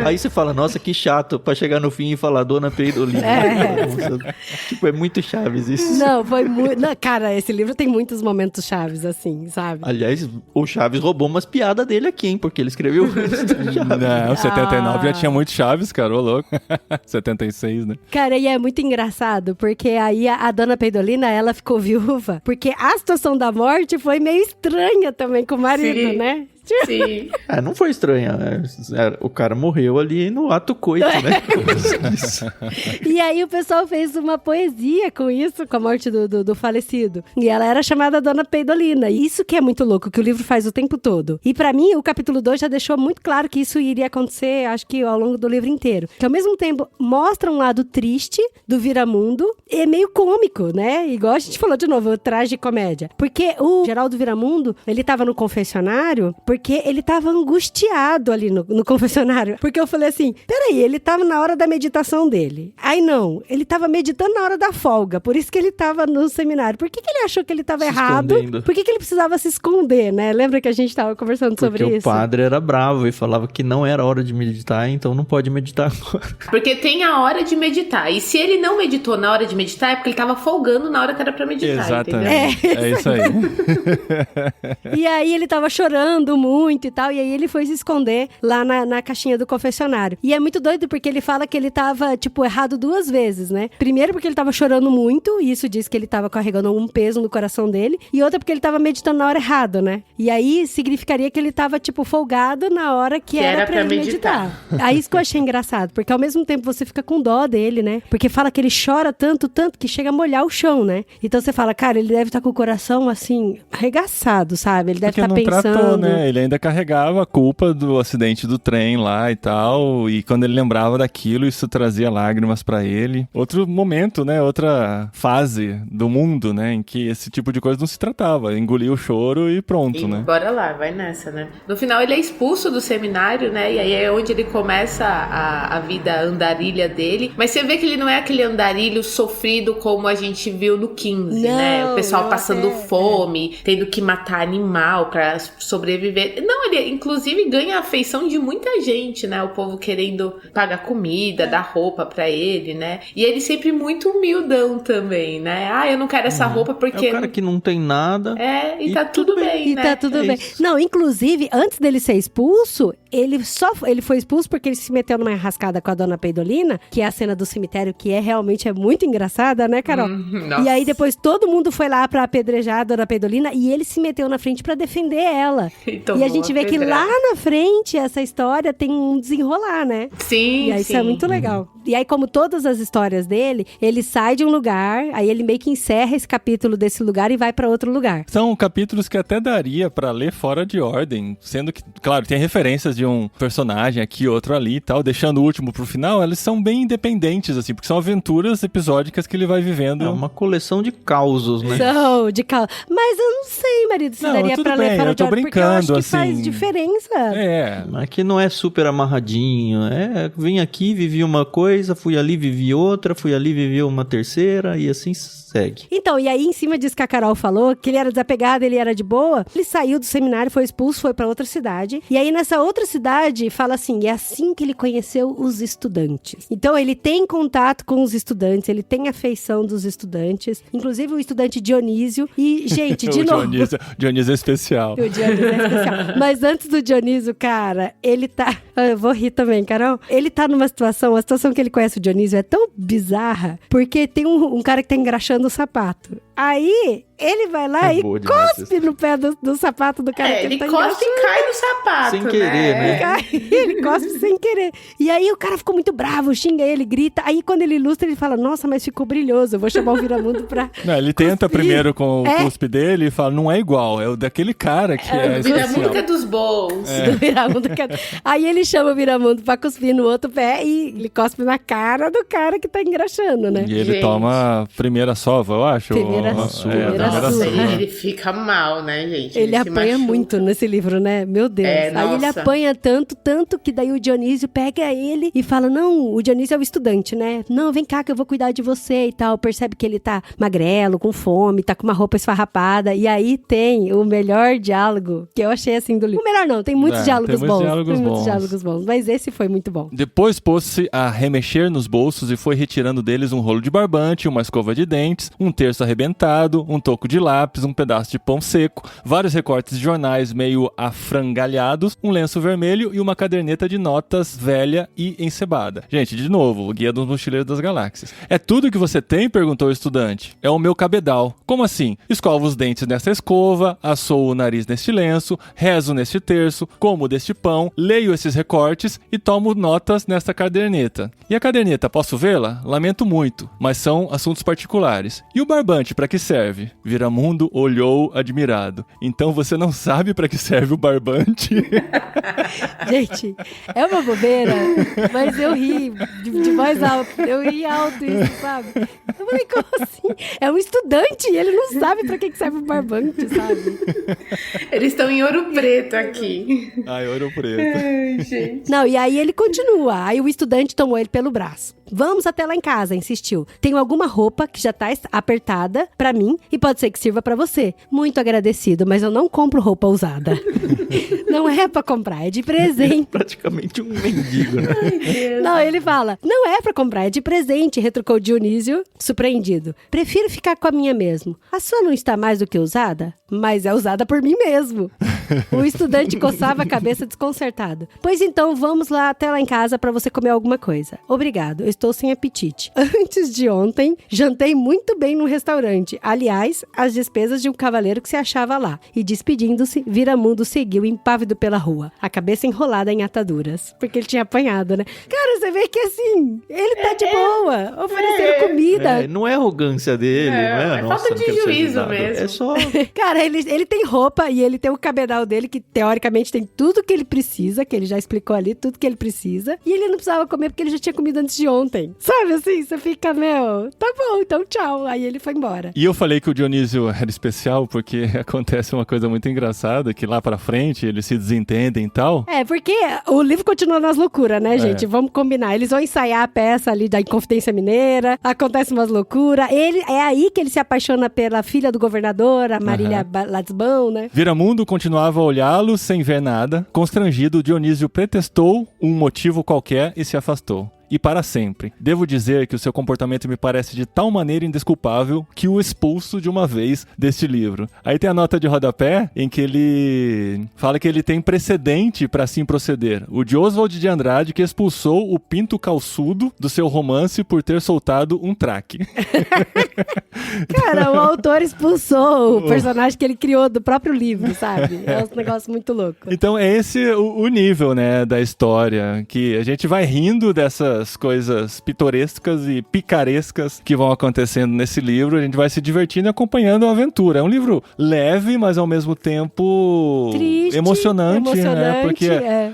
Aí você fala, nossa, que chato, pra chegar no fim e falar Dona Peidolina. Nossa, tipo, é muito Chaves isso. Não, foi muito... Não, cara, esse livro tem muitos momentos chaves, assim, sabe? Aliás, o Chaves roubou umas piadas dele aqui, hein? Porque ele escreveu antes do Chaves. Não, 79 já tinha muito Chaves, cara, ô louco. 76, né? Cara, e é muito engraçado, porque aí a dona Peidolina, ela ficou viúva, porque a situação da morte foi meio estranha também com o marido, Sim. né? Sim. Não foi estranho. O cara morreu ali no ato coito, né? E aí o pessoal fez uma poesia com isso, com a morte do falecido. E ela era chamada Dona Peidolina. E isso que é muito louco, que o livro faz o tempo todo. E pra mim, o capítulo 2 já deixou muito claro que isso iria acontecer, acho que ao longo do livro inteiro. Que ao mesmo tempo mostra um lado triste do Viramundo e meio cômico, né? Igual a gente falou de novo, o tragicomédia. Porque o Geraldo Viramundo, ele tava no confessionário, porque ele tava angustiado ali no confessionário. Porque eu falei assim, peraí, ele tava na hora da meditação dele. Aí não, ele tava meditando na hora da folga, por isso que ele tava no seminário. Por que ele achou que ele tava Se errado? escondendo. Por que ele precisava se esconder, né? Lembra que a gente tava conversando sobre Porque isso? o padre era bravo e falava que não era hora de meditar, então não pode meditar agora. Porque tem a hora de meditar. E se ele não meditou na hora de meditar, é porque ele tava folgando na hora que era pra meditar. Exatamente. Entendeu? É isso aí. E aí ele tava chorando muito e tal, e aí ele foi se esconder lá na caixinha do confessionário. E é muito doido porque ele fala que ele tava, tipo, errado 2 vezes, né? Primeiro porque ele tava chorando muito, e isso diz que ele tava carregando um peso no coração dele, e outra porque ele tava meditando na hora errada, né? E aí significaria que ele tava, tipo, folgado na hora que era pra ele meditar. Aí isso que eu achei engraçado, porque ao mesmo tempo você fica com dó dele, né? Porque fala que ele chora tanto que chega a molhar o chão, né? Então você fala, cara, ele deve estar com o coração, assim, arregaçado, sabe? Ele deve Porque estar não pensando... tratou, né? ele ainda carregava a culpa do acidente do trem lá e tal, e quando ele lembrava daquilo, isso trazia lágrimas pra ele. Outro momento, né, outra fase do mundo, né, em que esse tipo de coisa não se tratava, engolia o choro e pronto, né. Bora lá, vai nessa, né. No final ele é expulso do seminário, né, e aí é onde ele começa a vida andarilha dele, mas você vê que ele não é aquele andarilho sofrido como a gente viu no 15, né, o pessoal passando fome, tendo que matar animal pra sobreviver. Não, ele inclusive ganha a afeição de muita gente, né, o povo querendo pagar comida, dar roupa pra ele, né, e ele sempre muito humildão também, né, eu não quero essa roupa porque... É o cara que não tem nada. E tá tudo bem, né. E tá tudo bem. Não, inclusive, antes dele ser expulso, ele foi expulso porque ele se meteu numa enrascada com a dona Peidolina, que é a cena do cemitério, que realmente é muito engraçada, né, Carol? E aí depois todo mundo foi lá pra apedrejar a dona Peidolina e ele se meteu na frente pra defender ela. E a gente vê que lá na frente, essa história tem um desenrolar, né? Sim, E aí isso é muito legal. E aí, como todas as histórias dele, ele sai de um lugar, aí ele meio que encerra esse capítulo desse lugar e vai pra outro lugar. São capítulos que até daria pra ler fora de ordem, sendo que, claro, tem referências de um personagem aqui, outro ali e tal, deixando o último pro final, eles são bem independentes, assim, porque são aventuras episódicas que ele vai vivendo. É uma coleção de causos, né? São de causos. Mas eu não sei, marido, se daria pra ler fora de ordem, porque eu acho que faz diferença. Mas que não é super amarradinho. Vim aqui, vivi uma coisa, fui ali, vivi outra, fui ali, vivi uma terceira, e assim segue. Então, e aí em cima disso que a Carol falou, que ele era desapegado, ele era de boa, ele saiu do seminário, foi expulso, foi pra outra cidade, e aí nessa outra cidade, fala assim, é assim que ele conheceu os estudantes. Então, ele tem contato com os estudantes, ele tem afeição dos estudantes, inclusive o estudante Dionísio, e, gente, de novo... Dionísio é especial. O Dionísio é especial. Mas antes do Dionísio, cara, ele tá... Eu vou rir também, Carol. Ele tá numa situação, a situação que ele conhece o Dionísio é tão bizarra, porque tem um cara que tá engraxando o sapato. Aí, ele vai lá e cospe no pé do sapato do cara que ele tá engraxando. Ele cospe e cai no sapato, sem querer, né? Ele cospe sem querer. E aí, o cara ficou muito bravo, xinga ele, grita. Aí, quando ele ilustra, ele fala, nossa, mas ficou brilhoso, eu vou chamar o Viramundo pra Não, ele tenta primeiro com o cuspe dele e fala, não é igual, é o daquele cara que é o Viramundo que é dos bons. Do Viramundo que é... Aí, ele chama o Viramundo pra cuspir no outro pé e ele cospe na cara do cara que tá engraxando, né? E ele toma a primeira sova, eu acho. Primeira Ele fica mal, né, gente? Ele apanha muito nesse livro, né? Meu Deus. Aí ele apanha tanto que daí o Dionísio pega ele e fala, não, o Dionísio é o estudante, né? Não, vem cá que eu vou cuidar de você e tal. Percebe que ele tá magrelo, com fome, tá com uma roupa esfarrapada. E aí tem o melhor diálogo que eu achei assim do livro. O melhor não, tem muitos diálogos bons. Tem muitos diálogos bons, mas esse foi muito bom. Depois pôs-se a remexer nos bolsos e foi retirando deles um rolo de barbante, uma escova de dentes, um terço arrebentado, um toco de lápis, um pedaço de pão seco, vários recortes de jornais meio afrangalhados, um lenço vermelho e uma caderneta de notas velha e encebada. Gente, de novo, o Guia dos Mochileiros das Galáxias. É tudo que você tem? Perguntou o estudante. É o meu cabedal. Como assim? Escovo os dentes nessa escova, assou o nariz neste lenço, rezo neste terço, como deste pão, leio esses recortes e tomo notas nesta caderneta. E a caderneta, posso vê-la? Lamento muito, mas são assuntos particulares. E o barbante, para que serve? Viramundo olhou admirado. Então você não sabe para que serve o barbante? Gente, é uma bobeira, mas eu ri de voz alta. Eu ri alto isso, sabe? Eu falei, como assim? É um estudante e ele não sabe para que serve o barbante, sabe? Eles estão em Ouro Preto aqui. Ouro Preto. Ai, gente. Não, e aí ele continua. Aí o estudante tomou ele pelo braço. Vamos até lá em casa, insistiu. Tenho alguma roupa que já tá apertada pra mim e pode ser que sirva pra você. Muito agradecido, mas eu não compro roupa usada. Não é pra comprar, é de presente. Praticamente um mendigo, né? Ai, Deus. Não, ele fala, não é pra comprar, é de presente, retrucou Dionísio, surpreendido. Prefiro ficar com a minha mesmo. A sua não está mais do que usada? Mas é usada por mim mesmo. O estudante coçava a cabeça desconcertado. Pois então, vamos lá até lá em casa pra você comer alguma coisa. Obrigado, eu estou sem apetite. Antes de ontem, jantei muito bem no restaurante. Aliás, as despesas de um cavaleiro que se achava lá. E despedindo-se, Viramundo seguiu impávido pela rua, a cabeça enrolada em ataduras. Porque ele tinha apanhado, né? Cara, você vê que assim, ele tá de boa. Ofereceram comida. Não é arrogância dele, não é? Falta de juízo mesmo. É só... Cara, ele tem roupa e ele tem o cabedal hospital dele, que teoricamente tem tudo que ele precisa, que ele já explicou ali, tudo que ele precisa. E ele não precisava comer porque ele já tinha comido antes de ontem. Sabe assim? Você fica, tá bom, então tchau. Aí ele foi embora. E eu falei que o Dionísio era especial porque acontece uma coisa muito engraçada, que lá pra frente eles se desentendem e tal. Porque o livro continua nas loucuras, né, gente? Vamos combinar. Eles vão ensaiar a peça ali da Inconfidência Mineira, acontece umas loucuras. É aí que ele se apaixona pela filha do governador, a Marília Latsbão, né? Viramundo continuava a olhá-lo sem ver nada. Constrangido, Dionísio pretextou um motivo qualquer e se afastou. E para sempre. Devo dizer que o seu comportamento me parece de tal maneira indesculpável que o expulso de uma vez deste livro. Aí tem a nota de rodapé em que ele fala que ele tem precedente para assim proceder. O de Oswald de Andrade, que expulsou o Pinto Calçudo do seu romance por ter soltado um traque. Cara, o autor expulsou o personagem que ele criou do próprio livro, sabe? É um negócio muito louco. Então é esse o nível, né, da história, que a gente vai rindo dessas coisas pitorescas e picarescas que vão acontecendo nesse livro. A gente vai se divertindo e acompanhando a aventura. É um livro leve, mas ao mesmo tempo triste, emocionante, né? Porque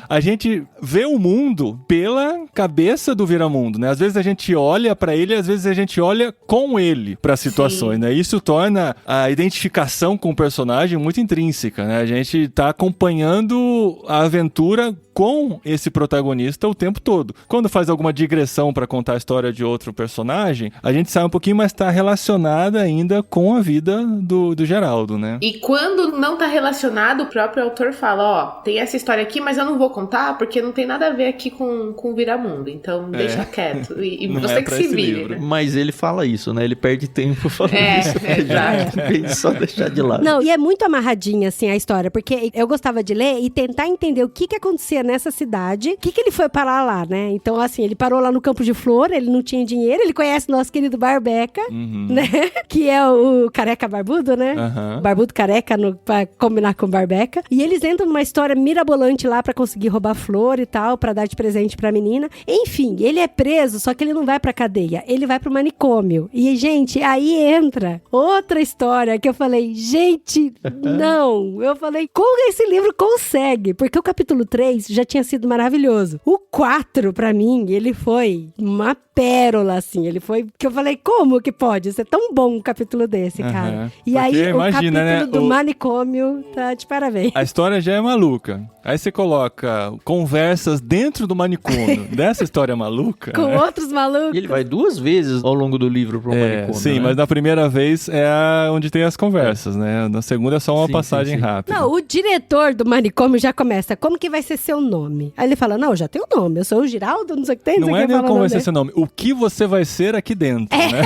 a gente vê o mundo pela cabeça do Viramundo, né? Às vezes a gente olha pra ele, às vezes a gente olha com ele para situações, né? Isso torna a identificação com o personagem muito intrínseca, né? A gente tá acompanhando a aventura com esse protagonista o tempo todo. Quando faz alguma digressão para contar a história de outro personagem, a gente sai um pouquinho, mas tá relacionada ainda com a vida do Geraldo, né? E quando não tá relacionado, o próprio autor fala, tem essa história aqui, mas eu não vou contar porque não tem nada a ver aqui com o Viramundo, então deixa quieto. E você que se vire. Né? Mas ele fala isso, né? Ele perde tempo falando isso. Exato. Ele só deixar de lado. Não, e é muito amarradinha, assim, a história, porque eu gostava de ler e tentar entender o que acontecia nessa cidade, o que ele foi parar lá, né? Então, assim, ele parou lá no Campo de Flor, ele não tinha dinheiro, ele conhece nosso querido Barbeca, né? Que é o careca barbudo, né? Barbudo careca pra combinar com Barbeca. E eles entram numa história mirabolante lá pra conseguir roubar flor e tal, pra dar de presente pra menina. Enfim, ele é preso, só que ele não vai pra cadeia, ele vai pro manicômio. E, gente, aí entra outra história que eu falei, gente, não. Eu falei, como esse livro consegue? Porque o capítulo 3 já tinha sido maravilhoso. O 4, pra mim, ele foi uma pérola, assim. Ele foi... que eu falei, como que pode ser tão bom um capítulo desse, cara? E porque aí, imagina, o capítulo do manicômio tá de parabéns. A história já é maluca. Aí você coloca conversas dentro do manicômio dessa história maluca. Com outros malucos. E ele vai 2 vezes ao longo do livro pro manicômio. Sim, né? Mas na primeira vez é onde tem as conversas, né? Na segunda é só uma passagem rápida. Não, o diretor do manicômio já começa, como que vai ser seu nome? Aí ele fala, não, já tem o nome, eu sou o Giraldo, não sei o que tem. Não é nem como vai ser seu nome, o que você vai ser aqui dentro, né?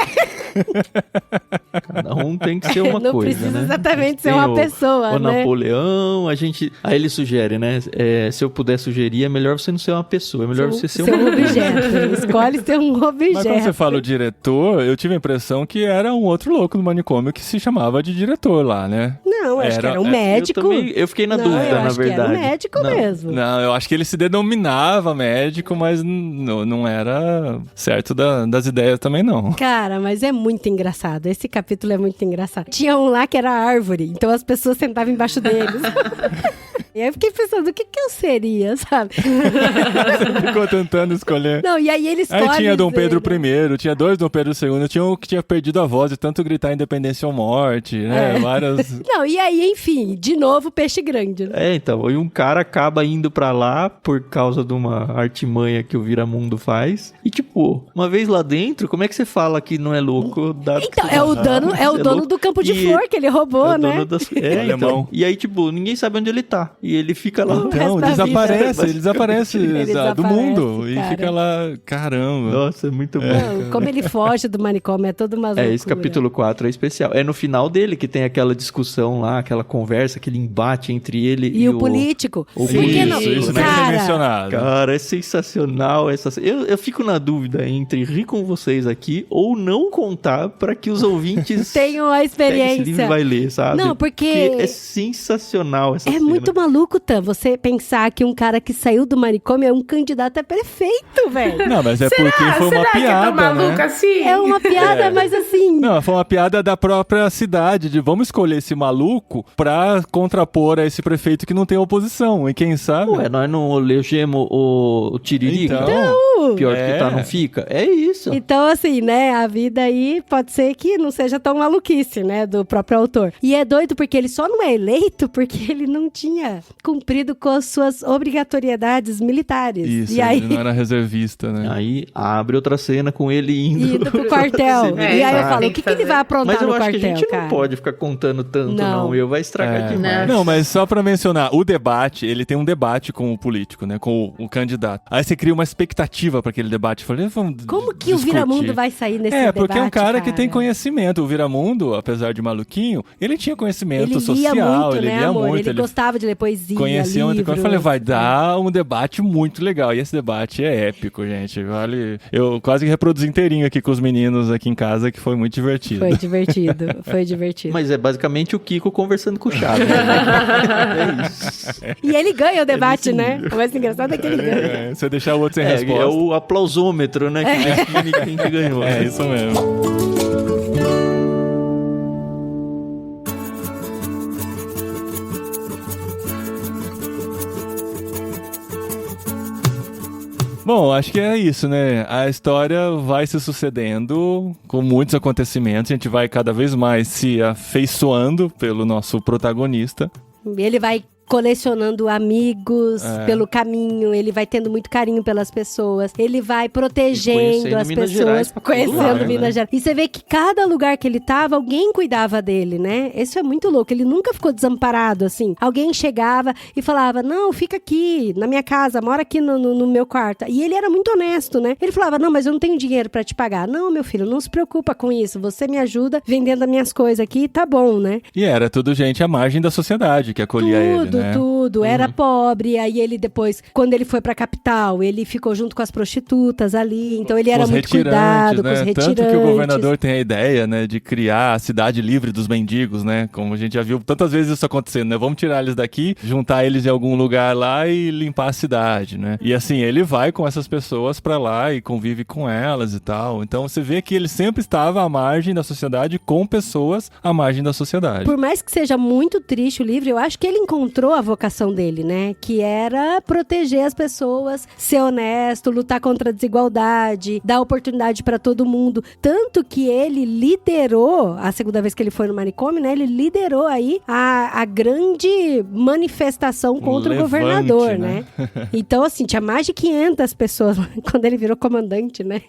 Cada um tem que ser uma não coisa, precisa né? exatamente ser uma pessoa, o né? Napoleão, aí ele sugere, né? Se eu puder sugerir, é melhor você não ser uma pessoa, é melhor você ser um objeto. Escolhe ser um objeto. Mas quando você fala o diretor, eu tive a impressão que era um outro louco no manicômio que se chamava de diretor lá, né? Não, acho que era um médico. Eu fiquei na dúvida, na verdade. Que era um médico mesmo. Não, eu acho que ele se denominava médico, mas não era certo das ideias também, não. Cara, mas é muito engraçado. Esse capítulo é muito engraçado. Tinha um lá que era árvore, então as pessoas sentavam embaixo deles. E aí eu fiquei pensando, o que eu seria, sabe? Você ficou tentando escolher. Não, e aí ele escolhe... Aí tinha Dom Pedro I, tinha 2 Dom Pedro II, tinha um que tinha perdido a voz de tanto gritar independência ou morte, né? Várias... Não, e aí, enfim, de novo, peixe grande. Né? Então, e um cara acaba indo pra lá por causa de uma artimanha que o Viramundo faz. E, tipo, uma vez lá dentro, como é que você fala que não é louco? Então, é o dono do Campo de Flor que ele roubou, né? Então. E aí, tipo, ninguém sabe onde ele tá. E ele fica lá. Então, ele desaparece do mundo. Cara. E fica lá, caramba. Nossa, é muito bom. Não, como ele foge do manicômio, é toda uma loucura. Esse capítulo 4 é especial. É no final dele que tem aquela discussão lá, aquela conversa, aquele embate entre ele e o político. Isso nem foi mencionado. Cara, é sensacional. Eu fico na dúvida entre rir com vocês aqui ou não contar para que os ouvintes tenham a experiência. Esse livro vai ler, sabe? Não, porque é sensacional essa cena. Muito maluco. maluco, Tan, você pensar que um cara que saiu do manicômio é um candidato a prefeito, velho. Não, mas é porque foi uma será que é piada, tão maluco né? assim? É uma piada, mas assim... Não, foi uma piada da própria cidade, de vamos escolher esse maluco pra contrapor a esse prefeito que não tem oposição. E quem sabe... Ué, nós não elegemos o Tiririca? Então, Pior que tá, não fica? É isso. Então, assim, né, a vida aí pode ser que não seja tão maluquice, né, do próprio autor. E é doido porque ele só não é eleito porque ele não tinha cumprido com as suas obrigatoriedades militares. Isso, e aí... ele não era reservista, né? Aí abre outra cena com ele indo pro quartel. E aí eu falo, tem o que que ele vai aprontar Mas eu no acho quartel, que a gente cara? não pode ficar contando tanto, não. Eu vai estragar demais. Não, mas só pra mencionar, o debate, ele tem um debate com o político, né? Com o candidato. Aí você cria uma expectativa pra aquele debate. Falei, vamos Como que o discutir. Viramundo vai sair nesse debate, porque é um cara que tem conhecimento. O Viramundo, apesar de maluquinho, ele tinha conhecimento ele social, lia muito, ele né, lia amor? muito. Ele gostava de ler poesia, conhecia muita livro. coisa. Eu falei, vai dar um debate muito legal. E esse debate é épico, gente. Vale. Eu quase que reproduzi inteirinho aqui com os meninos aqui em casa, que foi muito divertido. Foi divertido, foi divertido. Mas é basicamente o Kiko conversando com o Chaves. É isso. E ele ganha o debate, né? O mais engraçado é que ele ganha. Você deixar o outro sem resposta. É o aplausômetro, né? Que define quem que ganhou. É isso mesmo. Bom, acho que é isso, né? A história vai se sucedendo com muitos acontecimentos. A gente vai cada vez mais se afeiçoando pelo nosso protagonista. Ele vai colecionando amigos pelo caminho, ele vai tendo muito carinho pelas pessoas, ele vai protegendo as pessoas, conhecendo Minas Gerais. E você vê que cada lugar que ele tava, alguém cuidava dele, né? Isso é muito louco, ele nunca ficou desamparado, assim. Alguém chegava e falava, não, fica aqui, na minha casa, mora aqui no meu quarto. E ele era muito honesto, né? Ele falava, não, mas eu não tenho dinheiro pra te pagar. Não, meu filho, não se preocupa com isso, você me ajuda vendendo as minhas coisas aqui, tá bom, né? E era tudo gente à margem da sociedade que acolhia ele, né? Tudo, era pobre, aí ele depois, quando ele foi pra capital, ele ficou junto com as prostitutas ali, então ele era muito cuidado, né? com os retirantes. Tanto que o governador tem a ideia, né, de criar a cidade livre dos mendigos, né, como a gente já viu tantas vezes isso acontecendo, né, vamos tirar eles daqui, juntar eles em algum lugar lá e limpar a cidade, né, e assim, ele vai com essas pessoas pra lá e convive com elas e tal, então você vê que ele sempre estava à margem da sociedade com pessoas à margem da sociedade. Por mais que seja muito triste o livro, eu acho que ele encontrou a vocação dele, né? Que era proteger as pessoas, ser honesto, lutar contra a desigualdade, dar oportunidade pra todo mundo. Tanto que ele liderou, a segunda vez que ele foi no manicômio, né? Ele liderou aí a grande manifestação contra o governador, né? Então, assim, tinha mais de 500 pessoas quando ele virou comandante, né?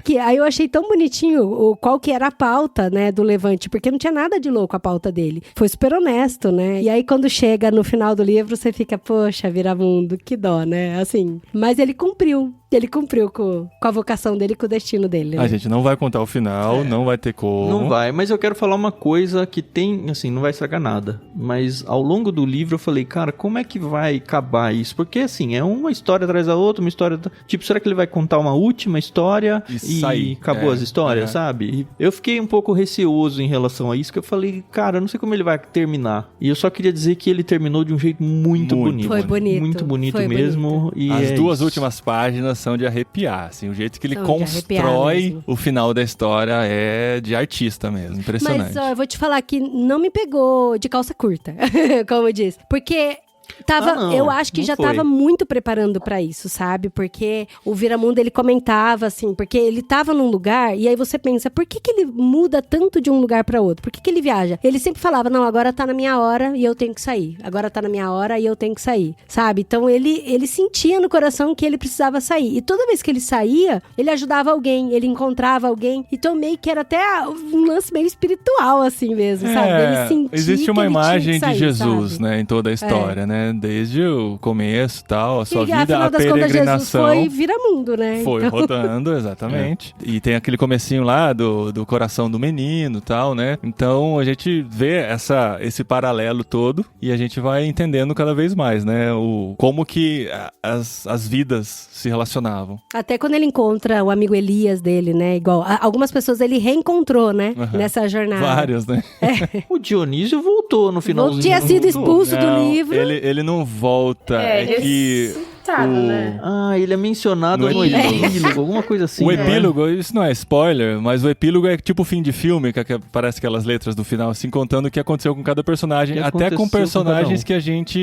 Que aí eu achei tão bonitinho qual que era a pauta, né, do Levante, porque não tinha nada de louco a pauta dele. Foi super honesto, né? E aí quando chega no final do livro, você fica, poxa, Viramundo, que dó, né? Assim, mas ele cumpriu com a vocação dele e com o destino dele, né? A gente não vai contar o final, não vai ter como. Não vai, mas eu quero falar uma coisa que tem, assim, não vai estragar nada. Mas ao longo do livro eu falei, cara, como é que vai acabar isso? Porque, assim, é uma história atrás da outra, uma história... Tipo, será que ele vai contar uma última história e acabou as histórias, sabe? E eu fiquei um pouco receoso em relação a isso, que eu falei, cara, eu não sei como ele vai terminar. E eu só queria dizer que ele terminou de um jeito muito bonito. Foi bonito. Muito bonito Foi mesmo. bonito. E as duas últimas páginas são de arrepiar, assim, o jeito que ele constrói o final da história é de artista mesmo, impressionante. Mas, ó, eu vou te falar que não me pegou de calça curta, como diz, porque... eu acho que já tava muito preparando pra isso, sabe? Porque o Viramundo, ele comentava assim, porque ele tava num lugar e aí você pensa, por que ele muda tanto de um lugar pra outro? Por que ele viaja? Ele sempre falava, não, agora tá na minha hora e eu tenho que sair. Agora tá na minha hora e eu tenho que sair, sabe? Então ele sentia no coração que ele precisava sair. E toda vez que ele saía, ele ajudava alguém, ele encontrava alguém. Então meio que era até um lance meio espiritual assim mesmo, sabe? Ele sentia existe uma que ele imagem tinha que sair, de Jesus, sabe? né, em toda a história, né? né? Desde o começo e tal, a sua vida, afinal a das contas, peregrinação. Jesus foi vira-mundo, né? Foi Então... rodando, exatamente. E tem aquele comecinho lá do coração do menino e tal, né? Então a gente vê esse paralelo todo e a gente vai entendendo cada vez mais, né? Como que as vidas se relacionavam. Até quando ele encontra o amigo Elias dele, né? Igual, algumas pessoas ele reencontrou, né? Nessa jornada. Várias, né? O Dionísio voltou no finalzinho. Tinha sido expulso do livro. Ele não volta. Que... né? Ele é mencionado no epílogo, alguma coisa assim. O epílogo, isso não é spoiler, mas o epílogo é tipo fim de filme, que aparece aquelas letras do final, assim, contando o que aconteceu com cada personagem, até com personagens que a gente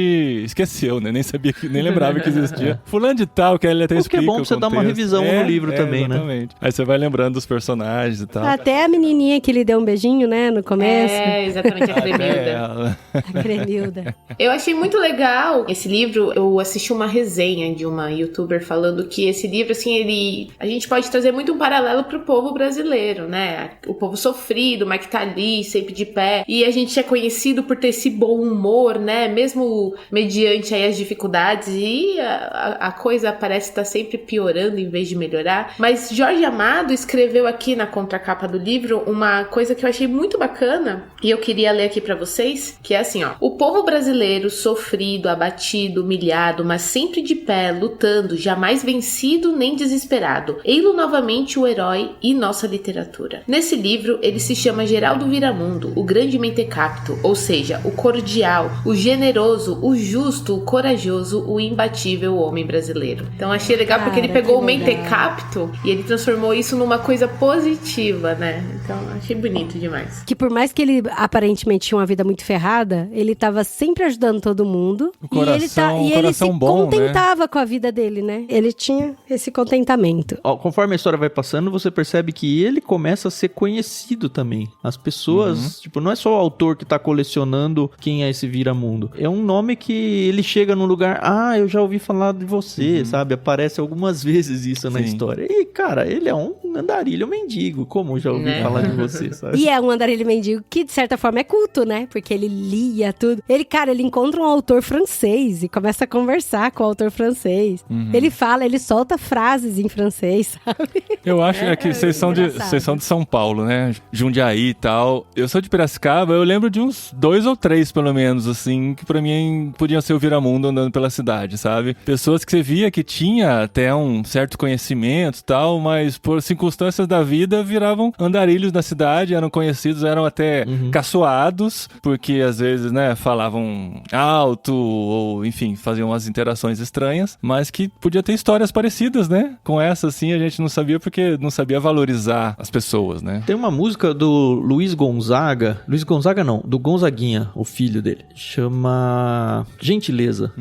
esqueceu, né? Nem lembrava que existia. Fulano de tal, que ele até explica. Porque é bom pra você dar uma revisão no livro também, exatamente. Né? Aí você vai lembrando dos personagens e tal. Até a menininha que lhe deu um beijinho, né, no começo. Exatamente, a Cremilda. A Cremilda. Eu achei muito legal esse livro, eu assisti uma resenha de uma youtuber falando que esse livro, assim, a gente pode trazer muito um paralelo pro povo brasileiro, né? O povo sofrido, mas que tá ali, sempre de pé. E a gente é conhecido por ter esse bom humor, né? Mesmo mediante aí as dificuldades. E a coisa parece estar sempre piorando em vez de melhorar. Mas Jorge Amado escreveu aqui na contracapa do livro uma coisa que eu achei muito bacana e eu queria ler aqui pra vocês, que é assim, ó. O povo brasileiro sofrido, abatido, humilhado, mas sempre de pé, lutando, jamais vencido nem desesperado. Ei-lo novamente o herói e nossa literatura. Nesse livro, ele se chama Geraldo Viramundo, o grande mentecapto, ou seja, o cordial, o generoso, o justo, o corajoso, o imbatível homem brasileiro. Então achei legal porque ele pegou o mentecapto e ele transformou isso numa coisa positiva, né? Então achei bonito demais. Que por mais que ele aparentemente tinha uma vida muito ferrada, ele tava sempre ajudando todo mundo. E ele se bom, contentava com a vida dele, né? Ele tinha esse contentamento. Conforme a história vai passando, você percebe que ele começa a ser conhecido também. As pessoas, não é só o autor que tá colecionando quem é esse Viramundo. É um nome que ele chega num lugar, eu já ouvi falar de você, sabe? Aparece algumas vezes isso na história. E, cara, ele é um andarilho mendigo, como já ouvi falar de você, sabe? E é um andarilho mendigo que, de certa forma, é culto, né? Porque ele lia tudo. Ele encontra um autor francês e começa a conversar com o autor francês. Ele solta frases em francês, sabe? Eu acho que vocês são de São Paulo, né? Jundiaí e tal. Eu sou de Piracicaba, eu lembro de uns 2 ou 3, pelo menos, assim, que pra mim podiam ser o Viramundo andando pela cidade, sabe? Pessoas que você via que tinha até um certo conhecimento e tal, mas por circunstâncias da vida viravam andarilhos na cidade, eram conhecidos, eram até caçoados, porque às vezes, né, falavam alto ou, enfim, faziam umas interações estranhas, mas que podia ter histórias parecidas, né? Com essa, assim, a gente não sabia porque não sabia valorizar as pessoas, né? Tem uma música do Luiz Gonzaga não, do Gonzaguinha, o filho dele, chama Gentileza.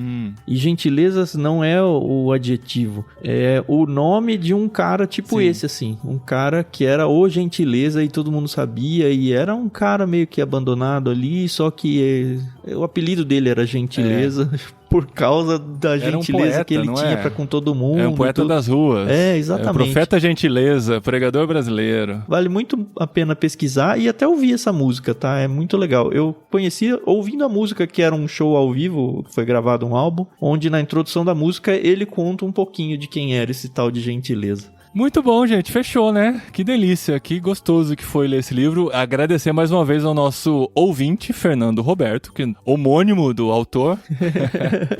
E gentilezas não é o adjetivo, é o nome de um cara tipo esse, assim, um cara que era o Gentileza e todo mundo sabia, e era um cara meio que abandonado ali, só que o apelido dele era Gentileza. Por causa da gentileza que ele tinha pra com todo mundo. É um poeta das ruas. Exatamente. É o profeta gentileza, pregador brasileiro. Vale muito a pena pesquisar e até ouvir essa música, tá? É muito legal. Eu conheci ouvindo a música, que era um show ao vivo, foi gravado um álbum, onde na introdução da música ele conta um pouquinho de quem era esse tal de Gentileza. Muito bom, gente. Fechou, né? Que delícia, que gostoso que foi ler esse livro. Agradecer mais uma vez ao nosso ouvinte, Fernando Roberto, que é homônimo do autor.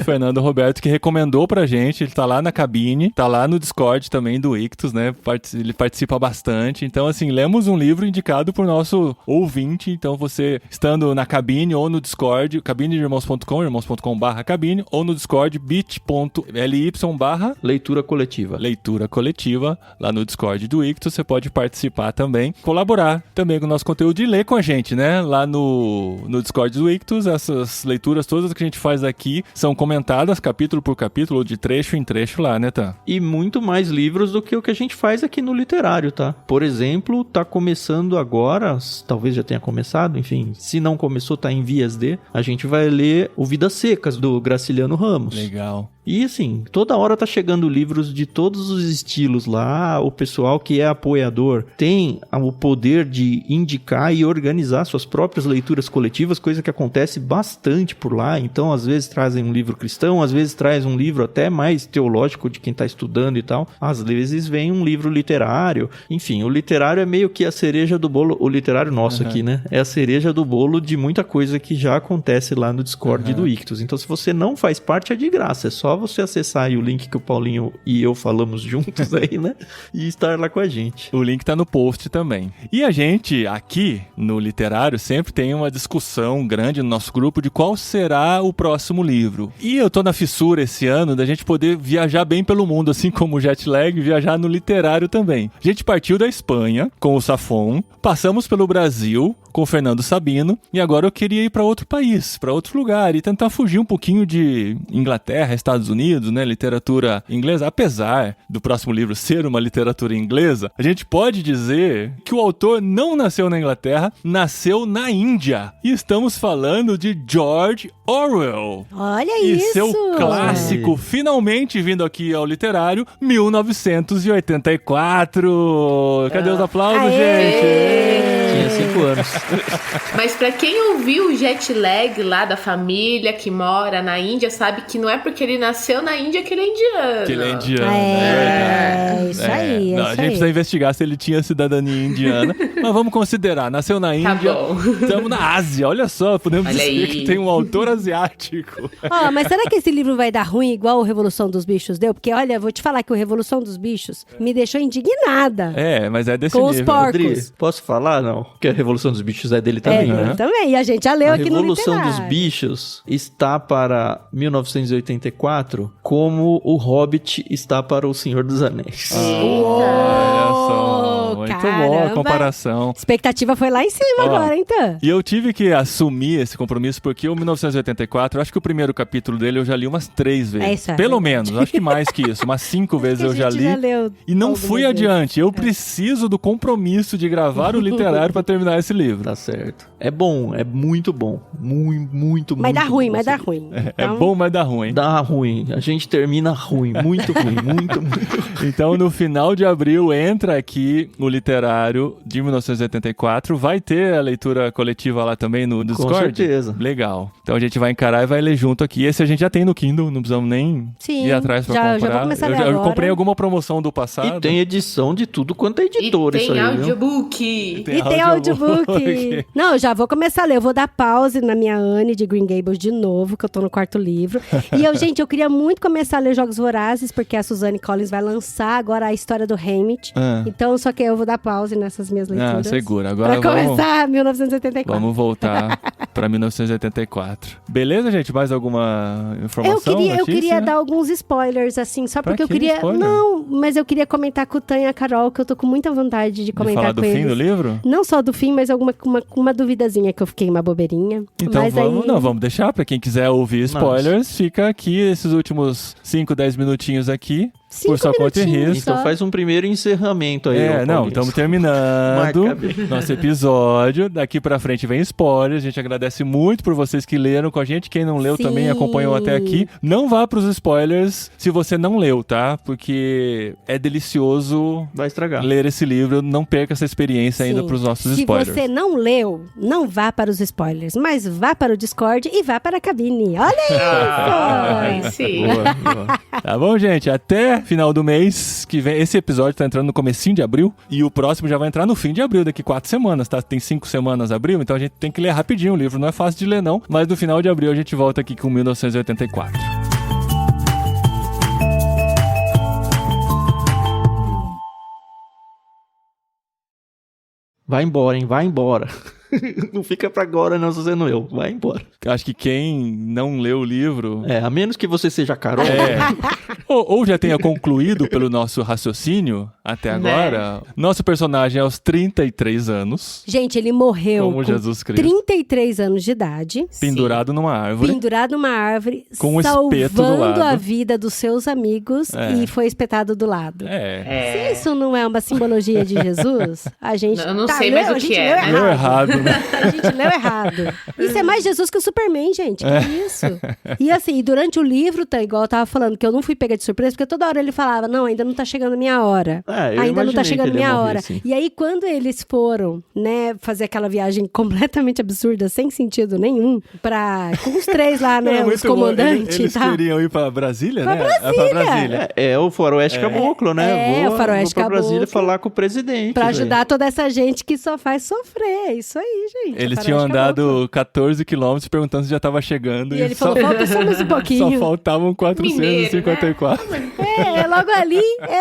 Fernando Roberto, que recomendou pra gente. Ele tá lá na cabine, tá lá no Discord também do Ictus, né? Ele participa bastante. Então, assim, lemos um livro indicado por nosso ouvinte. Então, você estando na cabine ou no Discord, cabinedeirmãos.com, irmãos.com/cabine, ou no Discord, bit.ly/leitura coletiva. Lá no Discord do Ictus, você pode participar também, colaborar também com o nosso conteúdo e ler com a gente, né? Lá no Discord do Ictus, essas leituras todas que a gente faz aqui são comentadas capítulo por capítulo, ou de trecho em trecho lá, né, Tan? E muito mais livros do que o que a gente faz aqui no literário, tá? Por exemplo, tá começando agora, talvez já tenha começado, enfim, se não começou, tá em vias de, a gente vai ler o Vidas Secas, do Graciliano Ramos. Legal. E assim, toda hora tá chegando livros de todos os estilos lá. O pessoal que é apoiador tem o poder de indicar e organizar suas próprias leituras coletivas, coisa que acontece bastante por lá. Então, às vezes trazem um livro cristão, às vezes traz um livro até mais teológico de quem tá estudando e tal. Às vezes vem um livro literário. Enfim, o literário é meio que a cereja do bolo. O literário nosso aqui, né? É a cereja do bolo de muita coisa que já acontece lá no Discord do Ictus. Então, se você não faz parte, é de graça. É só você acessar aí o link que o Paulinho e eu falamos juntos aí, né? E estar lá com a gente. O link tá no post também. E a gente, aqui no Literário, sempre tem uma discussão grande no nosso grupo de qual será o próximo livro. E eu tô na fissura esse ano da gente poder viajar bem pelo mundo, assim como o Jetlag, viajar no Literário também. A gente partiu da Espanha com o Safon, passamos pelo Brasil com o Fernando Sabino, e agora eu queria ir para outro país, para outro lugar, e tentar fugir um pouquinho de Inglaterra, Estados Unidos, né, literatura inglesa. Apesar do próximo livro ser uma literatura inglesa, a gente pode dizer que o autor não nasceu na Inglaterra, nasceu na Índia. E estamos falando de George Orwell. Olha e isso! E seu clássico, finalmente vindo aqui ao Literário, 1984. Cadê os aplausos, gente? Tinha 5 anos. Mas pra quem ouviu o Jetlag lá da família que mora na Índia, sabe que não é porque ele nasceu na Índia que ele é indiano. Que ele é indiano, Isso aí, não, a gente precisa investigar se ele tinha cidadania indiana, mas vamos considerar, nasceu na Índia, estamos na Ásia, olha só, podemos dizer que tem um autor asiático. Mas será que esse livro vai dar ruim igual o Revolução dos Bichos deu? Porque, olha, vou te falar que o Revolução dos Bichos me deixou indignada. Mas é desse com nível. Os porcos. Rodrigo, posso falar? Não. Porque a Revolução dos Bichos é dele também, né? Também. E a gente já leu aqui no Revolução Literário. dos Bichos está para 1984 como o Hobbit está para o Senhor dos Anéis. Olha só, muito bom a comparação. A expectativa foi lá em cima agora, então. E eu tive que assumir esse compromisso porque o 1984, eu acho que o primeiro capítulo dele eu já li umas 3 vezes. Isso é Pelo verdade. menos, acho que mais que isso. Umas 5 vezes eu já li. E não fui adiante. Eu preciso do compromisso de gravar o Literário para terminar esse livro. Tá certo. É bom, é muito bom. Muito, mas muito dá ruim, bom. mas dá ruim. É bom, mas dá ruim. Dá ruim. A gente termina ruim. Muito ruim. Muito ruim. Então, no final de abril, entra aqui o Literário de 1984. Vai ter a leitura coletiva lá também no Discord? Com certeza. Legal. Então a gente vai encarar e vai ler junto aqui. Esse a gente já tem no Kindle, não precisamos nem ir atrás pra comprar. Já vou começar a ler eu agora. comprei alguma promoção do passado. E tem edição de tudo quanto é editor, isso aí, audiobook. E tem audiobook. Não, eu já vou começar a ler. Eu vou dar pause na minha Anne de Green Gables de novo, que eu tô no 4º livro. E eu queria muito começar a ler Jogos Vorazes, porque a Suzanne Collins vai lançar agora a história do Hamlet. Então, só que eu vou dar pause nessas minhas leituras. Segura. Agora pra começar 1984. Vamos voltar pra 1984. Beleza, gente? Mais alguma informação? Eu queria dar alguns spoilers, assim, só porque eu queria... Spoiler? Não, mas eu queria comentar com o Tan e a Carol, que eu tô com muita vontade de comentar com eles. Falar do fim do livro? Não só do fim, mas uma duvidazinha que eu fiquei uma bobeirinha. Então mas vamos deixar pra quem quiser ouvir spoilers. Fica aqui esses últimos 5, 10 minutinhos aqui. Por sua conta e risco. Então faz um primeiro encerramento aí. Estamos terminando nosso episódio. Daqui pra frente vem spoilers. A gente agradece muito por vocês que leram com a gente. Quem não leu também acompanhou até aqui. Não vá pros spoilers se você não leu, tá? Porque é delicioso vai estragar. Ler esse livro. Não perca essa experiência ainda pros nossos spoilers. Se você não leu, não vá para os spoilers, mas vá para o Discord e vá para a cabine. Olha isso! Boa. Tá bom, gente? Até final do mês que vem. Esse episódio tá entrando no comecinho de abril e o próximo já vai entrar no fim de abril, daqui 4 semanas, tá? Tem 5 semanas abril, então a gente tem que ler rapidinho o livro. Não é fácil de ler, não. Mas no final de abril a gente volta aqui com 1984. Vai embora, hein? Vai embora. Não fica pra agora, não, se você não leu. Vai embora. Acho que quem não leu o livro... a menos que você seja Carol. Ou já tenha concluído pelo nosso raciocínio até agora. Nosso personagem é aos 33 anos. Gente, ele morreu como Jesus Cristo. 33 anos de idade. Pendurado numa árvore. Com um espeto do lado. Salvando a vida dos seus amigos e foi espetado do lado. Se isso não é uma simbologia de Jesus, a gente... Eu não sei mais o que é. Leu errado A gente leu errado. Isso é mais Jesus que o Superman, gente. Que isso? E assim, durante o livro, tá, igual eu tava falando, que eu não fui pega de surpresa, porque toda hora ele falava, não, ainda não tá chegando a minha hora. Ainda não tá chegando a minha hora. Assim. E aí, quando eles foram, né, fazer aquela viagem completamente absurda, sem sentido nenhum, com os três lá, né, os comandantes. Eles queriam ir pra Brasília, né? Pra Brasília. O faroeste caboclo, né? O faroeste caboclo. Pra Brasília falar com o presidente. Pra ajudar toda essa gente que só faz sofrer. É isso aí, gente. Eles tinham andado 14 quilômetros perguntando se já tava chegando. E ele falou, falta só mais um pouquinho. Só faltavam 454. Mineiro, né? É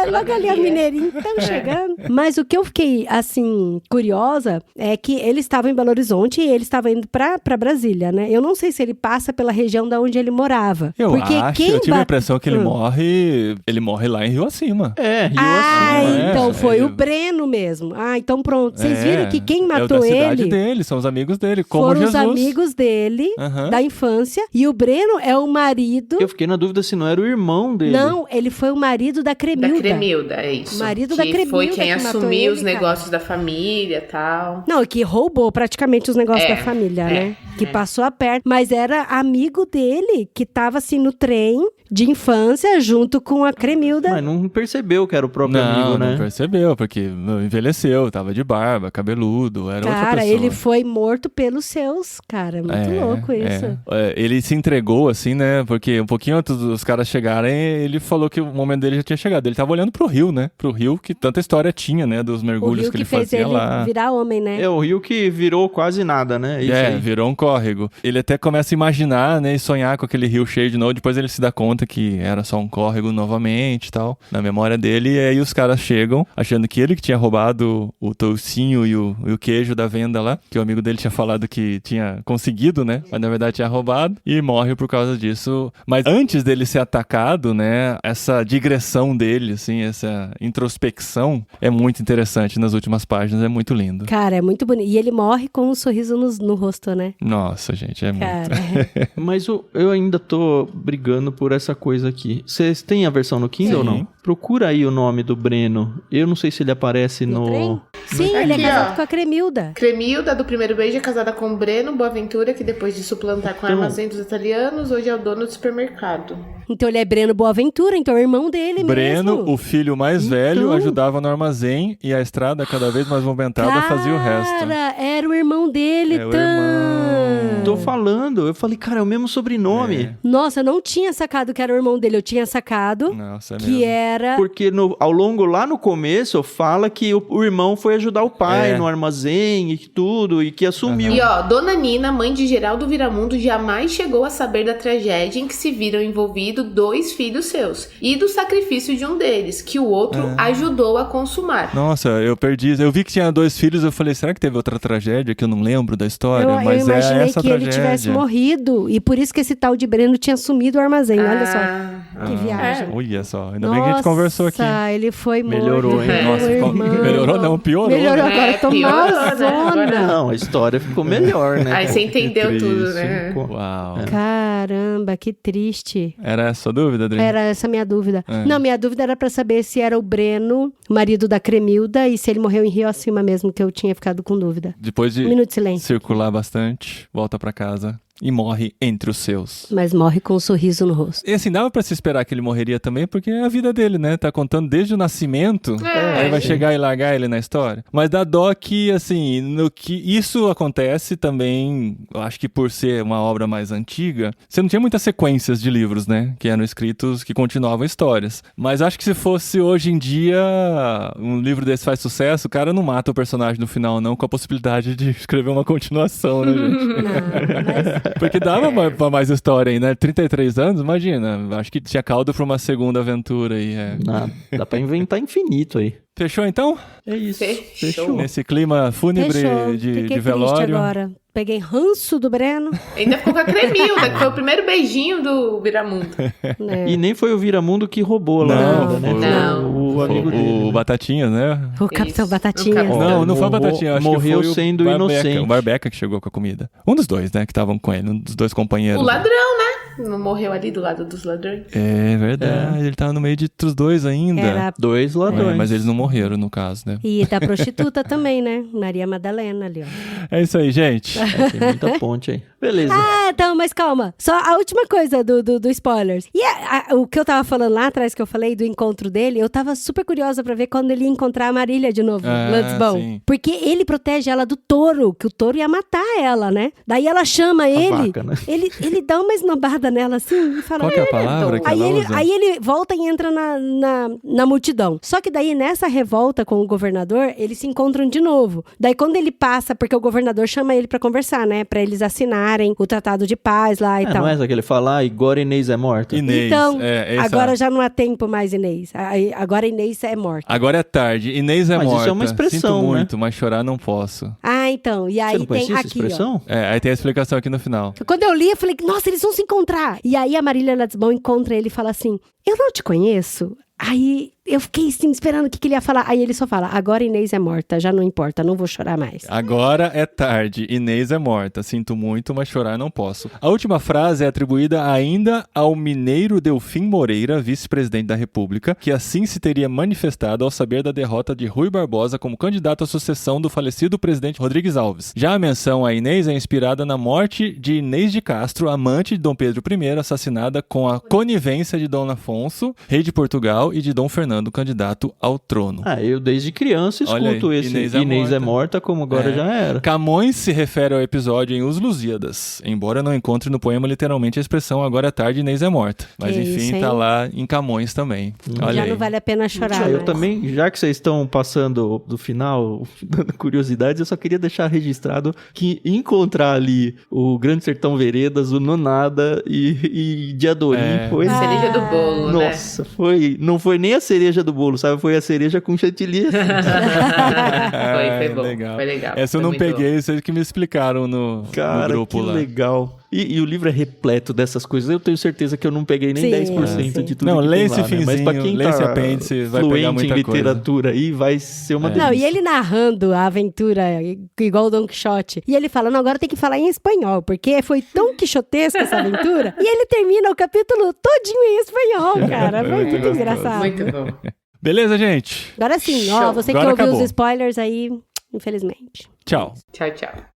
logo ali a mineirinha estão chegando. Mas o que eu fiquei, assim, curiosa é que ele estava em Belo Horizonte e ele estava indo pra Brasília, né? Eu não sei se ele passa pela região da onde ele morava. Eu tive a impressão que ele morre lá em Rio Acima. Rio Acima. Então foi o Breno mesmo. Então pronto. Vocês viram que quem matou ele... É da cidade dele, são os amigos dele, como foram Jesus. Os amigos dele, da infância. E o Breno é o marido... Eu fiquei na dúvida se não era o irmão dele. Não, ele foi o marido da Cremilda. Da Cremilda, é isso. Marido da Cremilda. Foi quem assumiu os ele, negócios da família e tal. Não, que roubou praticamente os negócios da família, né? Que passou a perto. Mas era amigo dele, que tava assim no trem de infância, junto com a Cremilda. Mas não percebeu que era o próprio amigo, né? Não percebeu, porque envelheceu, tava de barba, cabeludo, era outra pessoa. Cara, ele foi morto pelos seus, cara. Muito louco isso. Ele se entregou, assim, né? Porque um pouquinho antes dos caras chegarem, ele falou que o momento dele já tinha chegado. Ele tava olhando pro rio, né? Pro rio que tanta história tinha, né? Dos mergulhos que ele fazia lá. O rio que fez ele virar homem, né? O rio que virou quase nada, né? Virou um córrego. Ele até começa a imaginar, né? E sonhar com aquele rio cheio de novo. Depois ele se dá conta que era só um córrego novamente e tal, na memória dele. E aí os caras chegam, achando que ele que tinha roubado o toucinho e o queijo da venda lá, que o amigo dele tinha falado que tinha conseguido, né? Mas na verdade tinha roubado e morre por causa disso. Mas antes dele ser atacado, né? Essa digressão dele, assim, essa introspecção é muito interessante nas últimas páginas, é muito lindo. Cara, é muito bonito. E ele morre com um sorriso no rosto, né? Nossa, gente, é cara, muito. Mas eu ainda tô brigando por essa coisa aqui. Vocês têm a versão no Kindle ou não? Procura aí o nome do Breno. Eu não sei se ele aparece no... Trem? Sim, ele é casado com a Cremilda. Cremilda, do primeiro beijo, é casada com Breno Boaventura, que depois de suplantar com o armazém dos italianos, hoje é o dono do supermercado. Então ele é Breno Boaventura, então é o irmão dele Breno, mesmo. o filho mais velho, ajudava no armazém e a estrada cada vez mais movimentada fazia o resto. Cara, era o irmão dele, o irmão. Tô falando, eu falei, cara, é o mesmo sobrenome. Nossa, eu não tinha sacado que era o irmão dele, eu tinha sacado que era... Porque ao longo, lá no começo, fala que o irmão foi ajudar o pai no armazém e tudo, e que assumiu. E Dona Nina, mãe de Geraldo Viramundo, jamais chegou a saber da tragédia em que se viram envolvidos 2 filhos seus, e do sacrifício de um deles, que o outro ajudou a consumar. Nossa, eu perdi. Eu vi que tinha 2 filhos, eu falei, será que teve outra tragédia que eu não lembro da história? Eu imaginei essa que tragédia. Ele tivesse morrido, e por isso que esse tal de Breno tinha sumido o armazém, olha só. Que viagem. Olha só, ainda bem que a gente conversou aqui. Ele foi morto. Melhorou, hein? Nossa, melhorou não, piorou. Melhorou, agora tô malzona. Não, a história ficou melhor, né? Aí você entendeu tudo, né? Uau. Caramba, que triste. Era essa a dúvida, Adri? Era essa a minha dúvida. Não, minha dúvida era pra saber se era o Breno, marido da Cremilda, e se ele morreu em Rio Acima mesmo, que eu tinha ficado com dúvida. Depois de minuto de silêncio. Circular bastante, volta pra casa e morre entre os seus. Mas morre com um sorriso no rosto. E assim, dava pra se esperar que ele morreria também, porque é a vida dele, né? Tá contando desde o nascimento, aí vai chegar e largar ele na história. Mas dá dó que, assim, no que isso acontece também, eu acho que por ser uma obra mais antiga, você não tinha muitas sequências de livros, né? Que eram escritos, que continuavam histórias. Mas acho que se fosse hoje em dia, um livro desse faz sucesso, o cara não mata o personagem no final, não, com a possibilidade de escrever uma continuação, né, gente? Não, Porque dava pra mais história aí, né? 33 anos, imagina. Acho que tinha caldo pra uma segunda aventura aí. Dá pra inventar infinito aí. Fechou então? É isso. Fechou. Nesse clima fúnebre de velório. Agora. Peguei ranço do Breno. Ainda ficou com a Cremilda, que foi o primeiro beijinho do Viramundo. E nem foi o Viramundo que roubou lá, né? Não. O amigo dele. O Batatinhas, né? O Capitão Batatinhas. Não foi o Batatinha. Acho morreu que foi sendo inocente. O Barbeca que chegou com a comida. Um dos dois, né? Que estavam com ele. Um dos 2 companheiros. O ladrão, né? Não morreu ali do lado dos ladrões. É verdade. Ele tava no meio dos 2 ainda. Era... 2 ladrões. Mas eles não morreram, no caso, né? E da prostituta também, né? Maria Madalena ali, ó. É isso aí, gente. Tem muita ponte aí. Beleza. Ah, então, mas calma. Só a última coisa do spoilers. E o que eu tava falando lá atrás, que eu falei do encontro dele, eu tava super curiosa pra ver quando ele ia encontrar a Marília de novo, Landsbone. Sim. Porque ele protege ela do touro, que o touro ia matar ela, né? Daí ela chama ele, vaca, né? ele dá uma esnobada nela assim e fala... Qual que é a palavra que ela usa? Aí ele volta e entra na multidão. Só que daí, nessa revolta com o governador, eles se encontram de novo. Daí, quando ele passa, porque o governador chama ele pra conversar, né? Pra eles assinarem o tratado de paz lá e tal. Não é essa que ele fala, agora Inês é morta. Inês. Então, essa... agora já não há tempo mais, Inês. Agora Inês é morta. Agora é tarde. Inês é Mas morta. isso é uma expressão, Sinto né? muito, mas chorar não posso. Ah, então. E Você aí não tem conhecia essa aqui, expressão? ó. Aí tem a explicação aqui no final. Quando eu li, eu falei, nossa, eles vão se encontrar. E aí a Marília Landsbone encontra ele e fala assim, eu não te conheço. Aí eu fiquei assim, esperando o que ele ia falar. Aí ele só fala, agora Inês é morta, já não importa, não vou chorar mais. Agora é tarde, Inês é morta. Sinto muito, mas chorar não posso. A última frase é atribuída ainda ao mineiro Delfim Moreira, vice-presidente da República, que assim se teria manifestado ao saber da derrota de Rui Barbosa como candidato à sucessão do falecido presidente Rodrigues Alves. Já a menção a Inês é inspirada na morte de Inês de Castro, amante de Dom Pedro I, assassinada com a conivência de Dom Afonso, rei de Portugal, e de Dom Fernando, candidato ao trono. Eu desde criança escuto aí, esse Inês é é morta, como agora já era. Camões se refere ao episódio em Os Lusíadas, embora não encontre no poema literalmente a expressão agora é tarde, Inês é morta. Mas Que enfim, isso, tá hein? lá em Camões também. Olha Já aí. não vale a pena chorar. Eu mais. também, já que vocês estão passando do final, dando curiosidades, eu só queria deixar registrado que encontrar ali o Grande Sertão Veredas, o Nonada e Diadorim foi... Cereja do bolo, né? Nossa, não foi nem a cereja do bolo, sabe? Foi a cereja com chantilly. Foi bom. Legal. Foi legal. Essa eu Foi não muito peguei, vocês que me explicaram no grupo que lá. legal. E o livro é repleto dessas coisas. Eu tenho certeza que eu não peguei nem Sim, 10% sim. de tudo Não, que lê tem esse lá, né? Mas pra quem finzinho, lê esse tá apêndice, vai pegar fluente muita em coisa. literatura aí, vai ser uma delícia. Não, e ele narrando a aventura igual o Don Quixote. E ele fala, não, agora tem que falar em espanhol, porque foi tão quixotesca essa aventura. E ele termina o capítulo todinho em espanhol, cara. Foi muito gostoso. engraçado. Muito bom. Beleza, gente? Agora sim, ó, Show. você Agora que ouviu acabou. os spoilers aí, infelizmente. Tchau. Tchau, tchau.